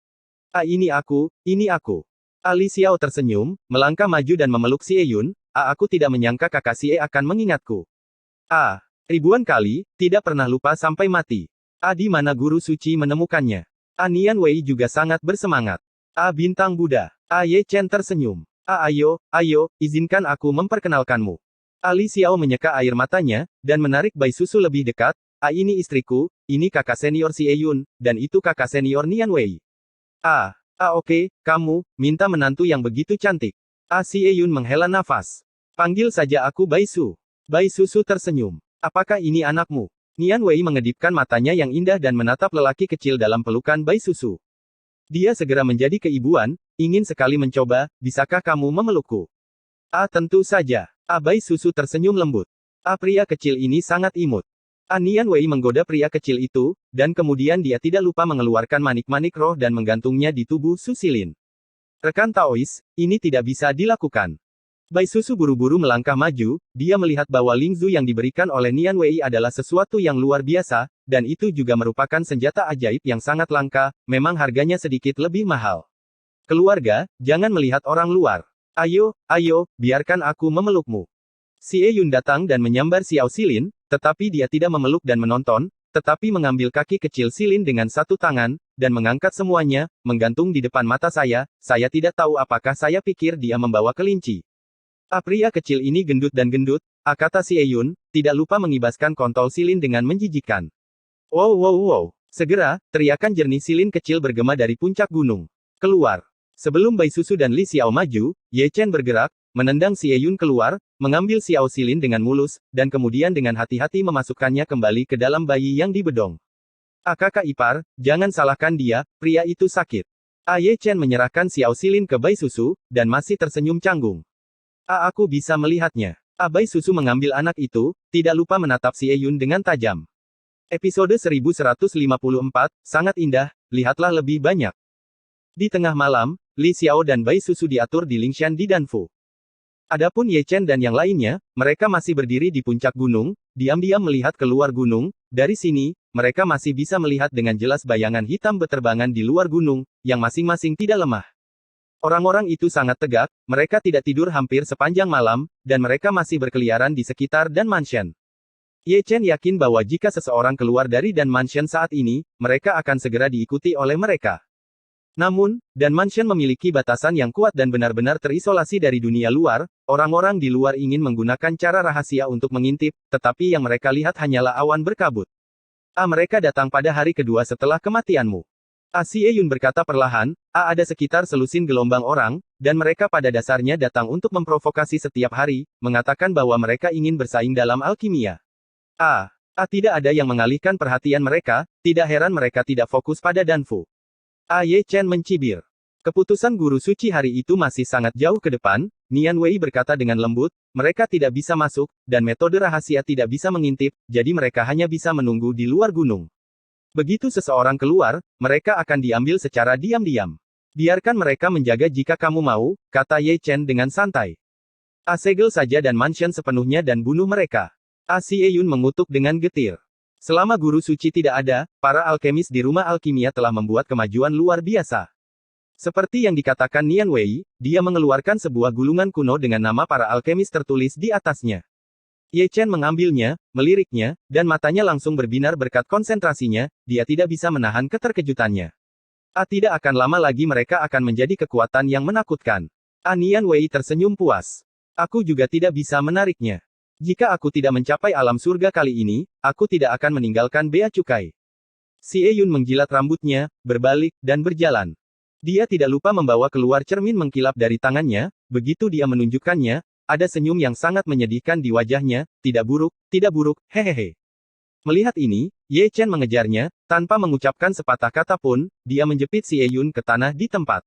Ini aku, ini aku. Li Xiao tersenyum, melangkah maju dan memeluk Xie Yun, aku tidak menyangka kakak Xie akan mengingatku. Ribuan kali, tidak pernah lupa sampai mati. Di mana guru suci menemukannya? Nian Wei juga sangat bersemangat. Bintang Buddha. Ye Chen tersenyum. Ayo, izinkan aku memperkenalkanmu. Li Xiao menyeka air matanya, dan menarik Bai Susu lebih dekat. Ini istriku, ini kakak senior Xie Yun, dan itu kakak senior Nian Wei. Oke, kamu, minta menantu yang begitu cantik. Xie Yun menghela nafas. Panggil saja aku Bai Su. Bai Susu tersenyum. Apakah ini anakmu? Nian Wei mengedipkan matanya yang indah dan menatap lelaki kecil dalam pelukan Bai Susu. Dia segera menjadi keibuan, ingin sekali mencoba, bisakah kamu memelukku? Tentu saja. Bai Susu tersenyum lembut. Pria kecil ini sangat imut. Nian Wei menggoda pria kecil itu, dan kemudian dia tidak lupa mengeluarkan manik-manik roh dan menggantungnya di tubuh Susilin. Rekan Taois, ini tidak bisa dilakukan. Bai Susu buru-buru melangkah maju, dia melihat bahwa Lingzu yang diberikan oleh Nian Wei adalah sesuatu yang luar biasa, dan itu juga merupakan senjata ajaib yang sangat langka, memang harganya sedikit lebih mahal. Keluarga, jangan melihat orang luar. Ayo, biarkan aku memelukmu. Xie Yun datang dan menyambar Xiao Silin, tetapi dia tidak memeluk dan menonton, tetapi mengambil kaki kecil Silin dengan satu tangan, dan mengangkat semuanya, menggantung di depan mata saya tidak tahu apakah saya pikir dia membawa kelinci. Pria kecil ini gendut dan gendut, kata Xie Yun, tidak lupa mengibaskan kontol Silin dengan menjijikan. Wow. Segera, teriakan jernih Silin kecil bergema dari puncak gunung. Keluar. Sebelum Bai Susu dan Li Xiao maju, Ye Chen bergerak, menendang Xie Yun keluar, mengambil Xiao Silin dengan mulus, dan kemudian dengan hati-hati memasukkannya kembali ke dalam bayi yang dibedong. Kakak ipar, jangan salahkan dia, pria itu sakit. Ye Chen menyerahkan Xiao Silin ke Bai Susu, dan masih tersenyum canggung. Aku bisa melihatnya. Abai Susu mengambil anak itu, tidak lupa menatap Xie Yun dengan tajam. Episode 1154, sangat indah, lihatlah lebih banyak. Di tengah malam, Li Xiao dan Bai Susu diatur di Lingshan di Danfu. Adapun Ye Chen dan yang lainnya, mereka masih berdiri di puncak gunung, diam-diam melihat keluar gunung. Dari sini, mereka masih bisa melihat dengan jelas bayangan hitam beterbangan di luar gunung, yang masing-masing tidak lemah. Orang-orang itu sangat tegak, mereka tidak tidur hampir sepanjang malam, dan mereka masih berkeliaran di sekitar Dan Mansion. Ye Chen yakin bahwa jika seseorang keluar dari Dan Mansion saat ini, mereka akan segera diikuti oleh mereka. Namun, Dan Mansion memiliki batasan yang kuat dan benar-benar terisolasi dari dunia luar. Orang-orang di luar ingin menggunakan cara rahasia untuk mengintip, tetapi yang mereka lihat hanyalah awan berkabut. Mereka datang pada hari kedua setelah kematianmu. Xie Yun berkata perlahan, ada sekitar selusin gelombang orang, dan mereka pada dasarnya datang untuk memprovokasi setiap hari, mengatakan bahwa mereka ingin bersaing dalam alkimia. Tidak ada yang mengalihkan perhatian mereka, tidak heran mereka tidak fokus pada Danfu. Ye Chen mencibir. Keputusan guru suci hari itu masih sangat jauh ke depan, Nian Wei berkata dengan lembut, mereka tidak bisa masuk, dan metode rahasia tidak bisa mengintip, jadi mereka hanya bisa menunggu di luar gunung. Begitu seseorang keluar, mereka akan diambil secara diam-diam. Biarkan mereka menjaga jika kamu mau, kata Ye Chen dengan santai. Segel saja Dan Mansion sepenuhnya dan bunuh mereka. Xie Yun mengutuk dengan getir. Selama guru suci tidak ada, para alkemis di rumah alkimia telah membuat kemajuan luar biasa. Seperti yang dikatakan Nian Wei, dia mengeluarkan sebuah gulungan kuno dengan nama para alkemis tertulis di atasnya. Ye Chen mengambilnya, meliriknya, dan matanya langsung berbinar berkat konsentrasinya, dia tidak bisa menahan keterkejutannya. Tidak akan lama lagi mereka akan menjadi kekuatan yang menakutkan. Nian Wei tersenyum puas. Aku juga tidak bisa menariknya. Jika aku tidak mencapai alam surga kali ini, aku tidak akan meninggalkan bea cukai. Xie Yun menjilat rambutnya, berbalik, dan berjalan. Dia tidak lupa membawa keluar cermin mengkilap dari tangannya, begitu dia menunjukkannya, ada senyum yang sangat menyedihkan di wajahnya, tidak buruk, hehehe. Melihat ini, Ye Chen mengejarnya, tanpa mengucapkan sepatah kata pun, dia menjepit Xie Yun ke tanah di tempat.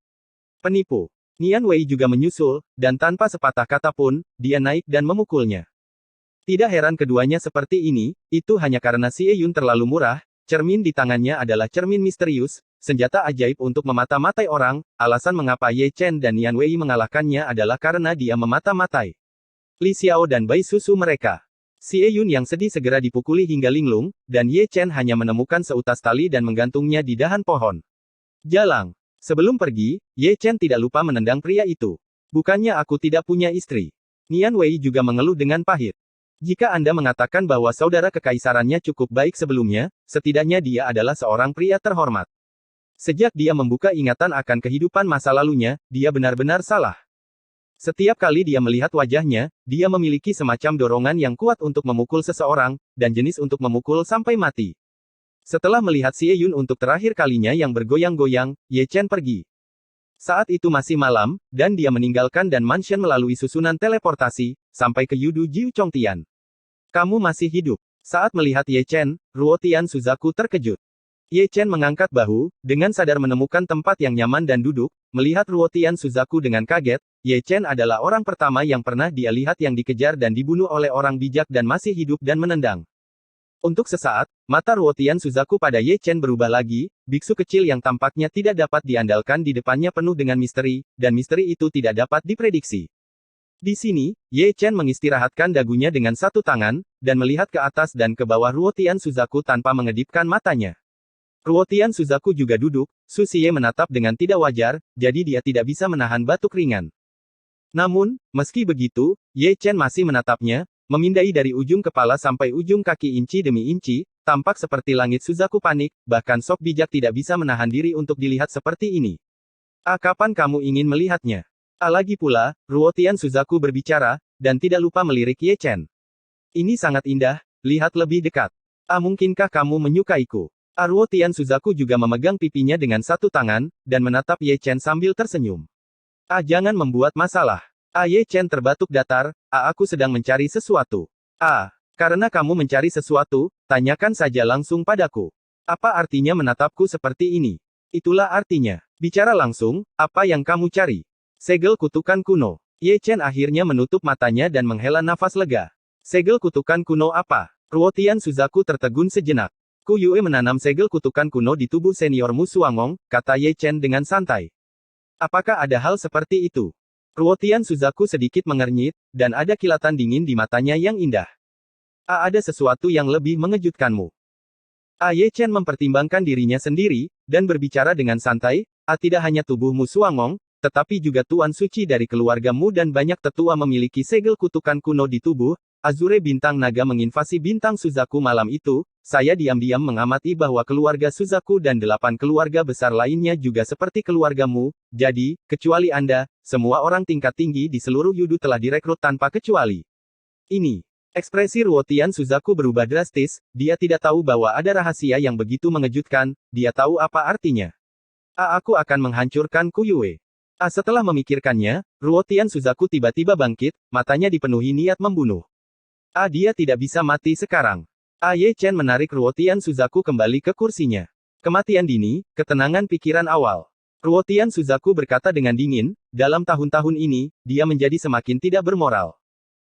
Penipu. Nian Wei juga menyusul, dan tanpa sepatah kata pun, dia naik dan memukulnya. Tidak heran keduanya seperti ini, itu hanya karena Xie Yun terlalu murah, cermin di tangannya adalah cermin misterius, senjata ajaib untuk memata-matai orang, alasan mengapa Ye Chen dan Nian Wei mengalahkannya adalah karena dia memata-matai Li Xiao dan Bai Susu mereka. Xie Yun yang sedih segera dipukuli hingga linglung, dan Ye Chen hanya menemukan seutas tali dan menggantungnya di dahan pohon. Jalang. Sebelum pergi, Ye Chen tidak lupa menendang pria itu. Bukannya aku tidak punya istri. Nian Wei juga mengeluh dengan pahit. Jika Anda mengatakan bahwa saudara kekaisarannya cukup baik sebelumnya, setidaknya dia adalah seorang pria terhormat. Sejak dia membuka ingatan akan kehidupan masa lalunya, dia benar-benar salah. Setiap kali dia melihat wajahnya, dia memiliki semacam dorongan yang kuat untuk memukul seseorang, dan jenis untuk memukul sampai mati. Setelah melihat Xie Yun untuk terakhir kalinya yang bergoyang-goyang, Ye Chen pergi. Saat itu masih malam, dan dia meninggalkan Dan Mansion melalui susunan teleportasi, sampai ke Yudu Jiu Chongtian. Kamu masih hidup. Saat melihat Ye Chen, Ruotian Suzaku terkejut. Ye Chen mengangkat bahu, dengan sadar menemukan tempat yang nyaman dan duduk, melihat Ruotian Suzaku dengan kaget, Ye Chen adalah orang pertama yang pernah dia lihat yang dikejar dan dibunuh oleh orang bijak dan masih hidup dan menendang. Untuk sesaat, mata Ruotian Suzaku pada Ye Chen berubah lagi, biksu kecil yang tampaknya tidak dapat diandalkan di depannya penuh dengan misteri, dan misteri itu tidak dapat diprediksi. Di sini, Ye Chen mengistirahatkan dagunya dengan satu tangan, dan melihat ke atas dan ke bawah Ruotian Suzaku tanpa mengedipkan matanya. Ruotian Suzaku juga duduk, Su Xie menatap dengan tidak wajar, jadi dia tidak bisa menahan batuk ringan. Namun, meski begitu, Ye Chen masih menatapnya, memindai dari ujung kepala sampai ujung kaki inci demi inci, tampak seperti langit. Suzaku panik, bahkan Sok bijak tidak bisa menahan diri untuk dilihat seperti ini. Kapan kamu ingin melihatnya? Lagi pula, Ruotian Suzaku berbicara, dan tidak lupa melirik Ye Chen. Ini sangat indah, lihat lebih dekat. Mungkinkah kamu menyukaiku? Ruotian Suzaku juga memegang pipinya dengan satu tangan, dan menatap Ye Chen sambil tersenyum. Jangan membuat masalah. Ye Chen terbatuk datar, aku sedang mencari sesuatu. Karena kamu mencari sesuatu, tanyakan saja langsung padaku. Apa artinya menatapku seperti ini? Itulah artinya. Bicara langsung, apa yang kamu cari? Segel kutukan kuno. Ye Chen akhirnya menutup matanya dan menghela nafas lega. Segel kutukan kuno apa? Ruotian Suzaku tertegun sejenak. Ku Yue menanam segel kutukan kuno di tubuh senior Mu Suangong, kata Ye Chen dengan santai. Apakah ada hal seperti itu? Ruotian Suzaku sedikit mengernyit, dan ada kilatan dingin di matanya yang indah. Ada sesuatu yang lebih mengejutkanmu. Ye Chen mempertimbangkan dirinya sendiri, dan berbicara dengan santai, tidak hanya tubuhmu Suangong, tetapi juga Tuan Suci dari keluargamu dan banyak tetua memiliki segel kutukan kuno di tubuh. Azure bintang naga menginvasi bintang Suzaku malam itu. Saya diam-diam mengamati bahwa keluarga Suzaku dan 8 keluarga besar lainnya juga seperti keluargamu, jadi, kecuali Anda, semua orang tingkat tinggi di seluruh Yudu telah direkrut tanpa kecuali. Ini. Ekspresi Ruotian Suzaku berubah drastis, dia tidak tahu bahwa ada rahasia yang begitu mengejutkan, dia tahu apa artinya. Aku akan menghancurkan Ku Yue. Setelah memikirkannya, Ruotian Suzaku tiba-tiba bangkit, matanya dipenuhi niat membunuh. Dia tidak bisa mati sekarang. Ye Chen menarik Ruotian Suzaku kembali ke kursinya. Kematian dini, ketenangan pikiran awal. Ruotian Suzaku berkata dengan dingin, dalam tahun-tahun ini, dia menjadi semakin tidak bermoral.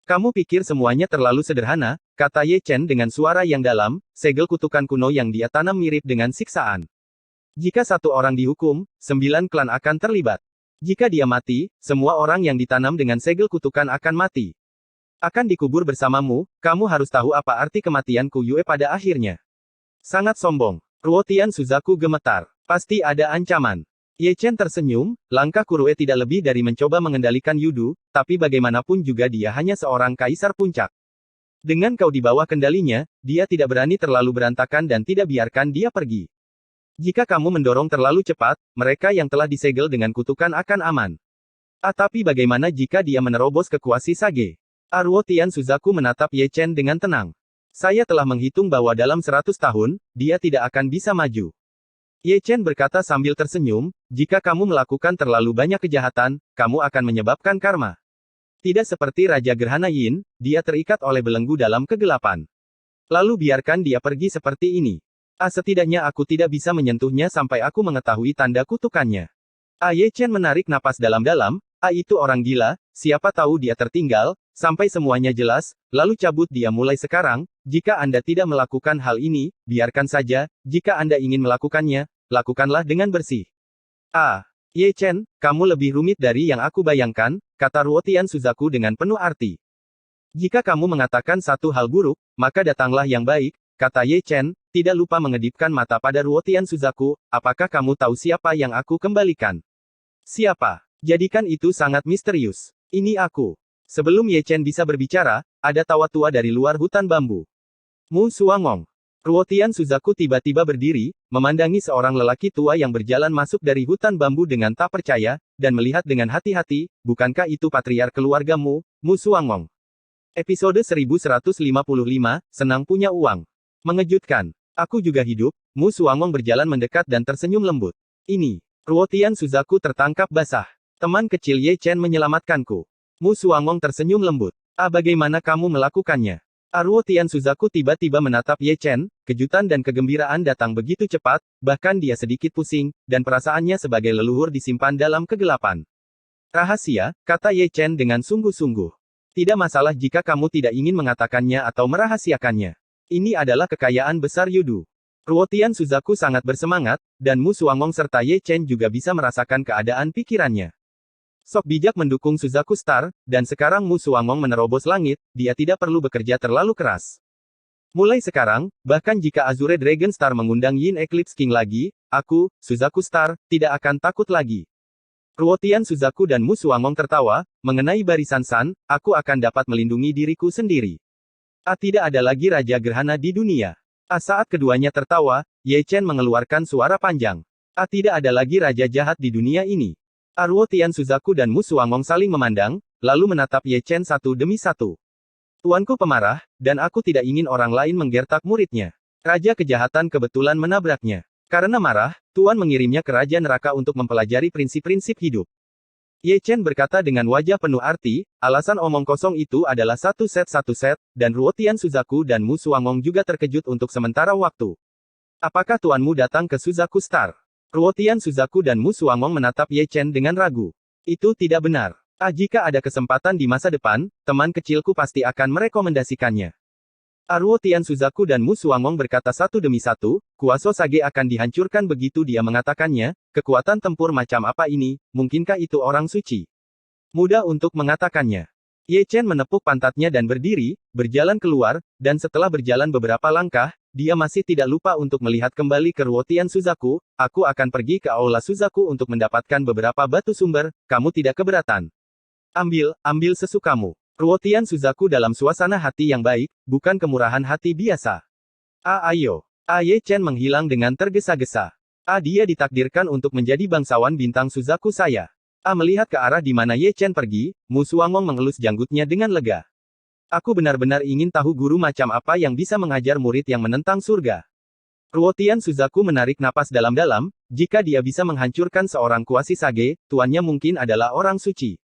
Kamu pikir semuanya terlalu sederhana, kata Ye Chen dengan suara yang dalam, segel kutukan kuno yang dia tanam mirip dengan siksaan. Jika satu orang dihukum, 9 klan akan terlibat. Jika dia mati, semua orang yang ditanam dengan segel kutukan akan mati. Akan dikubur bersamamu, kamu harus tahu apa arti kematian Ku Yue pada akhirnya. Sangat sombong. Ruotian Suzaku gemetar. Pasti ada ancaman. Ye Chen tersenyum, langkah Kurue tidak lebih dari mencoba mengendalikan Yudu, tapi bagaimanapun juga dia hanya seorang kaisar puncak. Dengan kau di bawah kendalinya, dia tidak berani terlalu berantakan dan tidak biarkan dia pergi. Jika kamu mendorong terlalu cepat, mereka yang telah disegel dengan kutukan akan aman. Tapi bagaimana jika dia menerobos ke Kuasi Sage? Ruotian Suzaku menatap Ye Chen dengan tenang. Saya telah menghitung bahwa dalam 100 tahun, dia tidak akan bisa maju. Ye Chen berkata sambil tersenyum, jika kamu melakukan terlalu banyak kejahatan, kamu akan menyebabkan karma. Tidak seperti Raja Gerhana Yin, dia terikat oleh belenggu dalam kegelapan. Lalu biarkan dia pergi seperti ini. Setidaknya aku tidak bisa menyentuhnya sampai aku mengetahui tanda kutukannya. Ye Chen menarik napas dalam-dalam, itu orang gila, siapa tahu dia tertinggal, sampai semuanya jelas, lalu cabut dia mulai sekarang, jika Anda tidak melakukan hal ini, biarkan saja, jika Anda ingin melakukannya, lakukanlah dengan bersih. Ye Chen, kamu lebih rumit dari yang aku bayangkan, kata Ruotian Suzaku dengan penuh arti. Jika kamu mengatakan satu hal buruk, maka datanglah yang baik, kata Ye Chen, tidak lupa mengedipkan mata pada Ruotian Suzaku, apakah kamu tahu siapa yang aku kembalikan? Siapa? Jadikan itu sangat misterius. Ini aku. Sebelum Ye Chen bisa berbicara, ada tawa tua dari luar hutan bambu. Mu Suangong. Ruotian Suzaku tiba-tiba berdiri, memandangi seorang lelaki tua yang berjalan masuk dari hutan bambu dengan tak percaya, dan melihat dengan hati-hati, bukankah itu patriark keluargamu, Mu Suangong? Episode 1155, senang punya uang. Mengejutkan. Aku juga hidup, Mu Suangong berjalan mendekat dan tersenyum lembut. Ini. Ruotian Suzaku tertangkap basah. Teman kecil Ye Chen menyelamatkanku. Mu Suangong tersenyum lembut. Bagaimana kamu melakukannya? Ruotian Suzaku tiba-tiba menatap Ye Chen, kejutan dan kegembiraan datang begitu cepat, bahkan dia sedikit pusing, dan perasaannya sebagai leluhur disimpan dalam kegelapan. Rahasia, kata Ye Chen dengan sungguh-sungguh. Tidak masalah jika kamu tidak ingin mengatakannya atau merahasiakannya. Ini adalah kekayaan besar Yudu. Ruotian Suzaku sangat bersemangat, dan Mu Suangong serta Ye Chen juga bisa merasakan keadaan pikirannya. Sok bijak mendukung Suzaku Star, dan sekarang Mu Suangong menerobos langit, dia tidak perlu bekerja terlalu keras. Mulai sekarang, bahkan jika Azure Dragon Star mengundang Yin Eclipse King lagi, aku, Suzaku Star, tidak akan takut lagi. Ruotian Suzaku dan Mu Suangong tertawa, mengenai barisan San, aku akan dapat melindungi diriku sendiri. Tidak ada lagi Raja Gerhana di dunia. Saat keduanya tertawa, Ye Chen mengeluarkan suara panjang. Tidak ada lagi Raja jahat di dunia ini. Ruotian Suzaku dan Mu Suangong saling memandang, lalu menatap Ye Chen satu demi satu. Tuanku pemarah, dan aku tidak ingin orang lain menggertak muridnya. Raja kejahatan kebetulan menabraknya. Karena marah, Tuan mengirimnya ke Raja Neraka untuk mempelajari prinsip-prinsip hidup. Ye Chen berkata dengan wajah penuh arti, alasan omong kosong itu adalah satu set, dan Ruotian Suzaku dan Mu Suangong juga terkejut untuk sementara waktu. Apakah tuanmu datang ke Suzaku Star? Ruotian Suzaku dan Mu Suangong menatap Ye Chen dengan ragu. Itu tidak benar. Jika ada kesempatan di masa depan, teman kecilku pasti akan merekomendasikannya. Ruo Tian Suzaku dan Mu Suangong berkata satu demi satu, Kuaso Sage akan dihancurkan begitu dia mengatakannya, kekuatan tempur macam apa ini, mungkinkah itu orang suci? Mudah untuk mengatakannya. Ye Chen menepuk pantatnya dan berdiri, berjalan keluar, dan setelah berjalan beberapa langkah, dia masih tidak lupa untuk melihat kembali ke Ruo Tian Suzaku, aku akan pergi ke Aula Suzaku untuk mendapatkan beberapa batu sumber, kamu tidak keberatan? Ambil sesukamu. Ruo Tian Suzaku dalam suasana hati yang baik, bukan kemurahan hati biasa. Ayo. Ye Chen menghilang dengan tergesa-gesa. Dia ditakdirkan untuk menjadi bangsawan bintang Suzaku saya. Melihat ke arah di mana Ye Chen pergi, Mu Suangong mengelus janggutnya dengan lega. Aku benar-benar ingin tahu guru macam apa yang bisa mengajar murid yang menentang surga. Ruo Tian Suzaku menarik napas dalam-dalam, jika dia bisa menghancurkan seorang kuasi sage, tuannya mungkin adalah orang suci.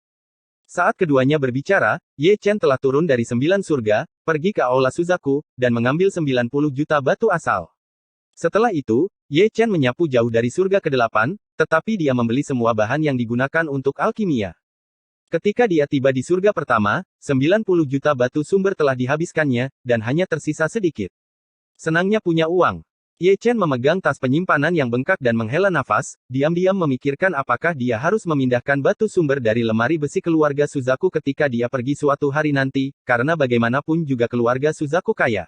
Saat keduanya berbicara, Ye Chen telah turun dari 9 surga, pergi ke Aula Suzaku, dan mengambil 90 juta batu asal. Setelah itu, Ye Chen menyapu jauh dari surga ke-8, tetapi dia membeli semua bahan yang digunakan untuk alkimia. Ketika dia tiba di surga pertama, 90 juta batu sumber telah dihabiskannya, dan hanya tersisa sedikit. Senangnya punya uang. Ye Chen memegang tas penyimpanan yang bengkak dan menghela nafas, diam-diam memikirkan apakah dia harus memindahkan batu sumber dari lemari besi keluarga Suzaku ketika dia pergi suatu hari nanti, karena bagaimanapun juga keluarga Suzaku kaya.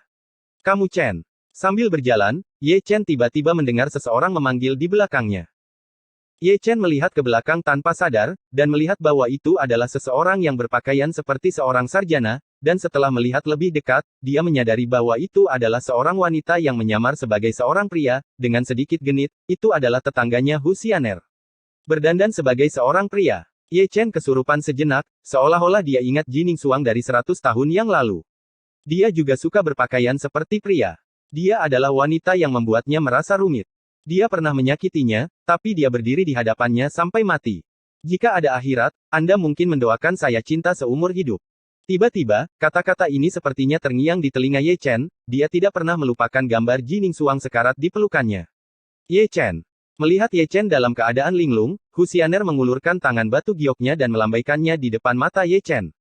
Kamu Chen. Sambil berjalan, Ye Chen tiba-tiba mendengar seseorang memanggil di belakangnya. Ye Chen melihat ke belakang tanpa sadar, dan melihat bahwa itu adalah seseorang yang berpakaian seperti seorang sarjana, dan setelah melihat lebih dekat, dia menyadari bahwa itu adalah seorang wanita yang menyamar sebagai seorang pria, dengan sedikit genit, itu adalah tetangganya Hu Xianer. Berdandan sebagai seorang pria, Ye Chen kesurupan sejenak, seolah-olah dia ingat Jining Suang dari 100 tahun yang lalu. Dia juga suka berpakaian seperti pria. Dia adalah wanita yang membuatnya merasa rumit. Dia pernah menyakitinya, tapi dia berdiri di hadapannya sampai mati. Jika ada akhirat, Anda mungkin mendoakan saya cinta seumur hidup. Tiba-tiba, kata-kata ini sepertinya terngiang di telinga Ye Chen, dia tidak pernah melupakan gambar Jining Suang sekarat di pelukannya. Ye Chen. Melihat Ye Chen dalam keadaan linglung, Hu Xianer mengulurkan tangan batu gioknya dan melambaikannya di depan mata Ye Chen.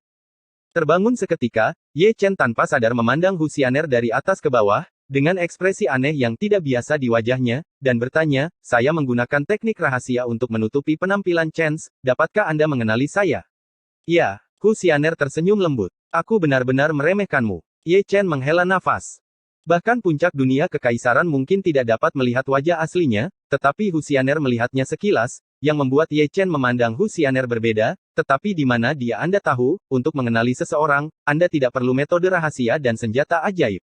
Terbangun seketika, Ye Chen tanpa sadar memandang Hu Xianer dari atas ke bawah, dengan ekspresi aneh yang tidak biasa di wajahnya, dan bertanya, saya menggunakan teknik rahasia untuk menutupi penampilan Chen, dapatkah Anda mengenali saya? Ya. Hu Xianer tersenyum lembut. Aku benar-benar meremehkanmu. Ye Chen menghela nafas. Bahkan puncak dunia kekaisaran mungkin tidak dapat melihat wajah aslinya, tetapi Hu Xianer melihatnya sekilas, yang membuat Ye Chen memandang Hu Xianer berbeda, tetapi di mana dia Anda tahu, untuk mengenali seseorang, Anda tidak perlu metode rahasia dan senjata ajaib.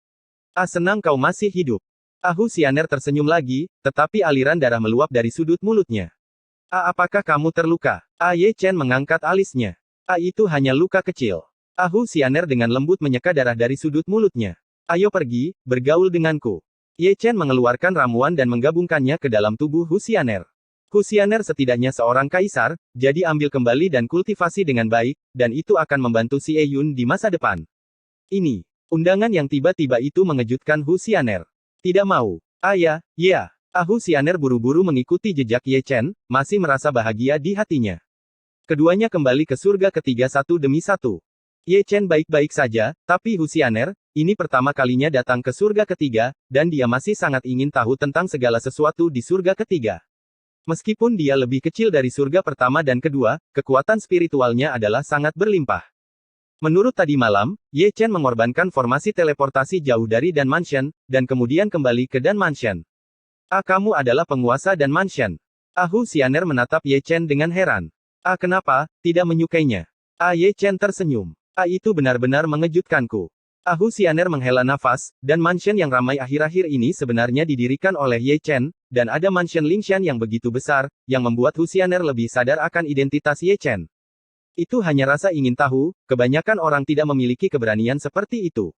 Senang kau masih hidup. Hu Xianer tersenyum lagi, tetapi aliran darah meluap dari sudut mulutnya. Apakah kamu terluka? Ye Chen mengangkat alisnya. Itu hanya luka kecil. Hu Xianer dengan lembut menyeka darah dari sudut mulutnya. Ayo pergi, bergaul denganku. Ye Chen mengeluarkan ramuan dan menggabungkannya ke dalam tubuh Hu Xianer. Hu Xianer setidaknya seorang kaisar, jadi ambil kembali dan kultivasi dengan baik, dan itu akan membantu Xie Yun di masa depan. Ini, undangan yang tiba-tiba itu mengejutkan Hu Xianer. Tidak mau. Ya. Hu Xianer buru-buru mengikuti jejak Ye Chen, masih merasa bahagia di hatinya. Keduanya kembali ke surga ketiga satu demi satu. Ye Chen baik-baik saja, tapi Hu Xianer, ini pertama kalinya datang ke surga ketiga, dan dia masih sangat ingin tahu tentang segala sesuatu di surga ketiga. Meskipun dia lebih kecil dari surga pertama dan kedua, kekuatan spiritualnya adalah sangat berlimpah. Menurut tadi malam, Ye Chen mengorbankan formasi teleportasi jauh dari Dan Mansion, dan kemudian kembali ke Dan Mansion. Kamu adalah penguasa Dan Mansion. Hu Xianer menatap Ye Chen dengan heran. Kenapa, tidak menyukainya? Ye Chen tersenyum. Itu benar-benar mengejutkanku. Hu Xianer menghela nafas, dan mansion yang ramai akhir-akhir ini sebenarnya didirikan oleh Ye Chen, dan ada mansion Lingshan yang begitu besar, yang membuat Hu Xianer lebih sadar akan identitas Ye Chen. Itu hanya rasa ingin tahu, kebanyakan orang tidak memiliki keberanian seperti itu.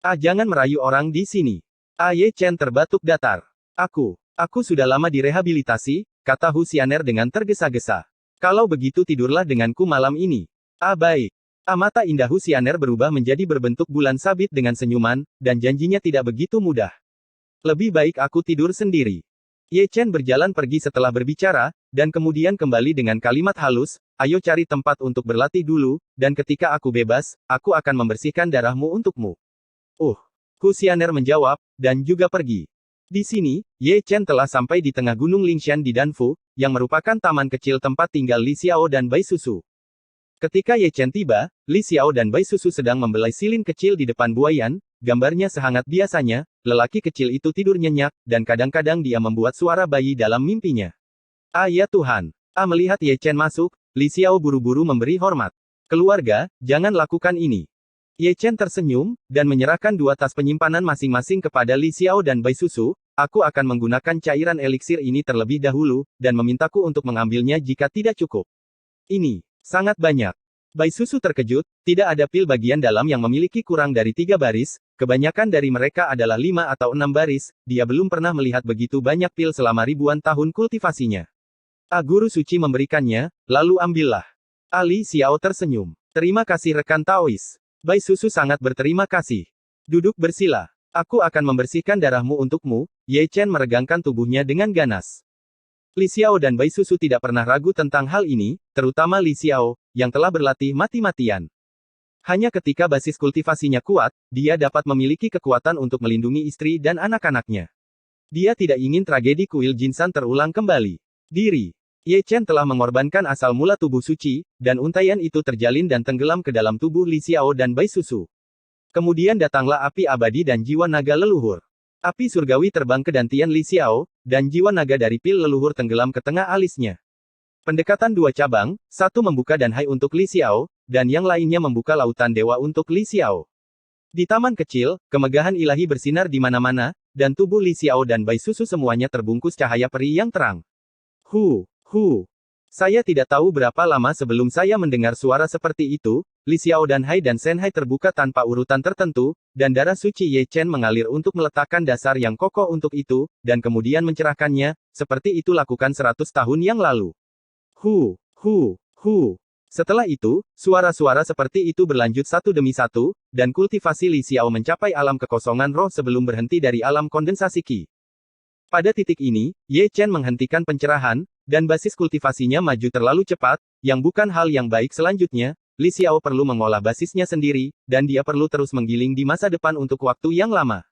Jangan merayu orang di sini. Ye Chen terbatuk datar. Aku sudah lama direhabilitasi, kata Hu Xianer dengan tergesa-gesa. Kalau begitu tidurlah denganku malam ini. Baik. Mata indah Hu Xianer berubah menjadi berbentuk bulan sabit dengan senyuman, dan janjinya tidak begitu mudah. Lebih baik aku tidur sendiri. Ye Chen berjalan pergi setelah berbicara, dan kemudian kembali dengan kalimat halus, ayo cari tempat untuk berlatih dulu, dan ketika aku bebas, aku akan membersihkan darahmu untukmu. Hu Xianer menjawab, dan juga pergi. Di sini, Ye Chen telah sampai di tengah Gunung Lingshan di Danfu, yang merupakan taman kecil tempat tinggal Li Xiao dan Bai Susu. Ketika Ye Chen tiba, Li Xiao dan Bai Susu sedang membelai silin kecil di depan buayan, gambarnya sehangat biasanya, lelaki kecil itu tidur nyenyak, dan kadang-kadang dia membuat suara bayi dalam mimpinya. Ah ya Tuhan! Melihat Ye Chen masuk, Li Xiao buru-buru memberi hormat. Keluarga, jangan lakukan ini. Ye Chen tersenyum, dan menyerahkan 2 tas penyimpanan masing-masing kepada Li Xiao dan Bai Susu. Aku akan menggunakan cairan eliksir ini terlebih dahulu, dan memintaku untuk mengambilnya jika tidak cukup. Ini sangat banyak. Bai Susu terkejut, tidak ada pil bagian dalam yang memiliki kurang dari 3 baris, kebanyakan dari mereka adalah 5 atau 6 baris, dia belum pernah melihat begitu banyak pil selama ribuan tahun kultivasinya. Guru suci memberikannya, lalu ambillah. Li Xiao tersenyum. Terima kasih rekan Taois. Bai Susu sangat berterima kasih. Duduk bersila. Aku akan membersihkan darahmu untukmu. Ye Chen meregangkan tubuhnya dengan ganas. Li Xiao dan Bai Susu tidak pernah ragu tentang hal ini, terutama Li Xiao, yang telah berlatih mati-matian. Hanya ketika basis kultivasinya kuat, dia dapat memiliki kekuatan untuk melindungi istri dan anak-anaknya. Dia tidak ingin tragedi kuil Jinsan terulang kembali. Ye Chen telah mengorbankan asal mula tubuh suci, dan untaian itu terjalin dan tenggelam ke dalam tubuh Li Xiao dan Bai Susu. Kemudian datanglah api abadi dan jiwa naga leluhur. Api surgawi terbang ke dantian Li Xiao, dan jiwa naga dari pil leluhur tenggelam ke tengah alisnya. Pendekatan 2 cabang, satu membuka dan hai untuk Li Xiao, dan yang lainnya membuka lautan dewa untuk Li Xiao. Di taman kecil, kemegahan ilahi bersinar di mana-mana, dan tubuh Li Xiao dan Bai Susu semuanya terbungkus cahaya peri yang terang. Saya tidak tahu berapa lama sebelum saya mendengar suara seperti itu. Li Xiao dan Hai dan Shen Hai terbuka tanpa urutan tertentu, dan darah suci Ye Chen mengalir untuk meletakkan dasar yang kokoh untuk itu, dan kemudian mencerahkannya, seperti itu lakukan 100 tahun yang lalu. Setelah itu, suara-suara seperti itu berlanjut satu demi satu, dan kultivasi Li Xiao mencapai alam kekosongan roh sebelum berhenti dari alam kondensasi Qi. Pada titik ini, Ye Chen menghentikan pencerahan, dan basis kultivasinya maju terlalu cepat, yang bukan hal yang baik selanjutnya. Li Xiao perlu mengolah basisnya sendiri, dan dia perlu terus menggiling di masa depan untuk waktu yang lama.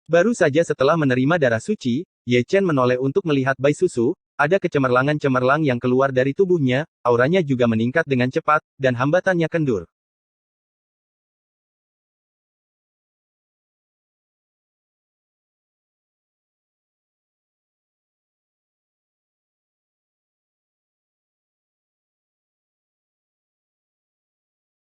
Baru saja setelah menerima darah suci, Ye Chen menoleh untuk melihat Bai Susu, ada kecemerlangan cemerlang yang keluar dari tubuhnya, auranya juga meningkat dengan cepat, dan hambatannya kendur.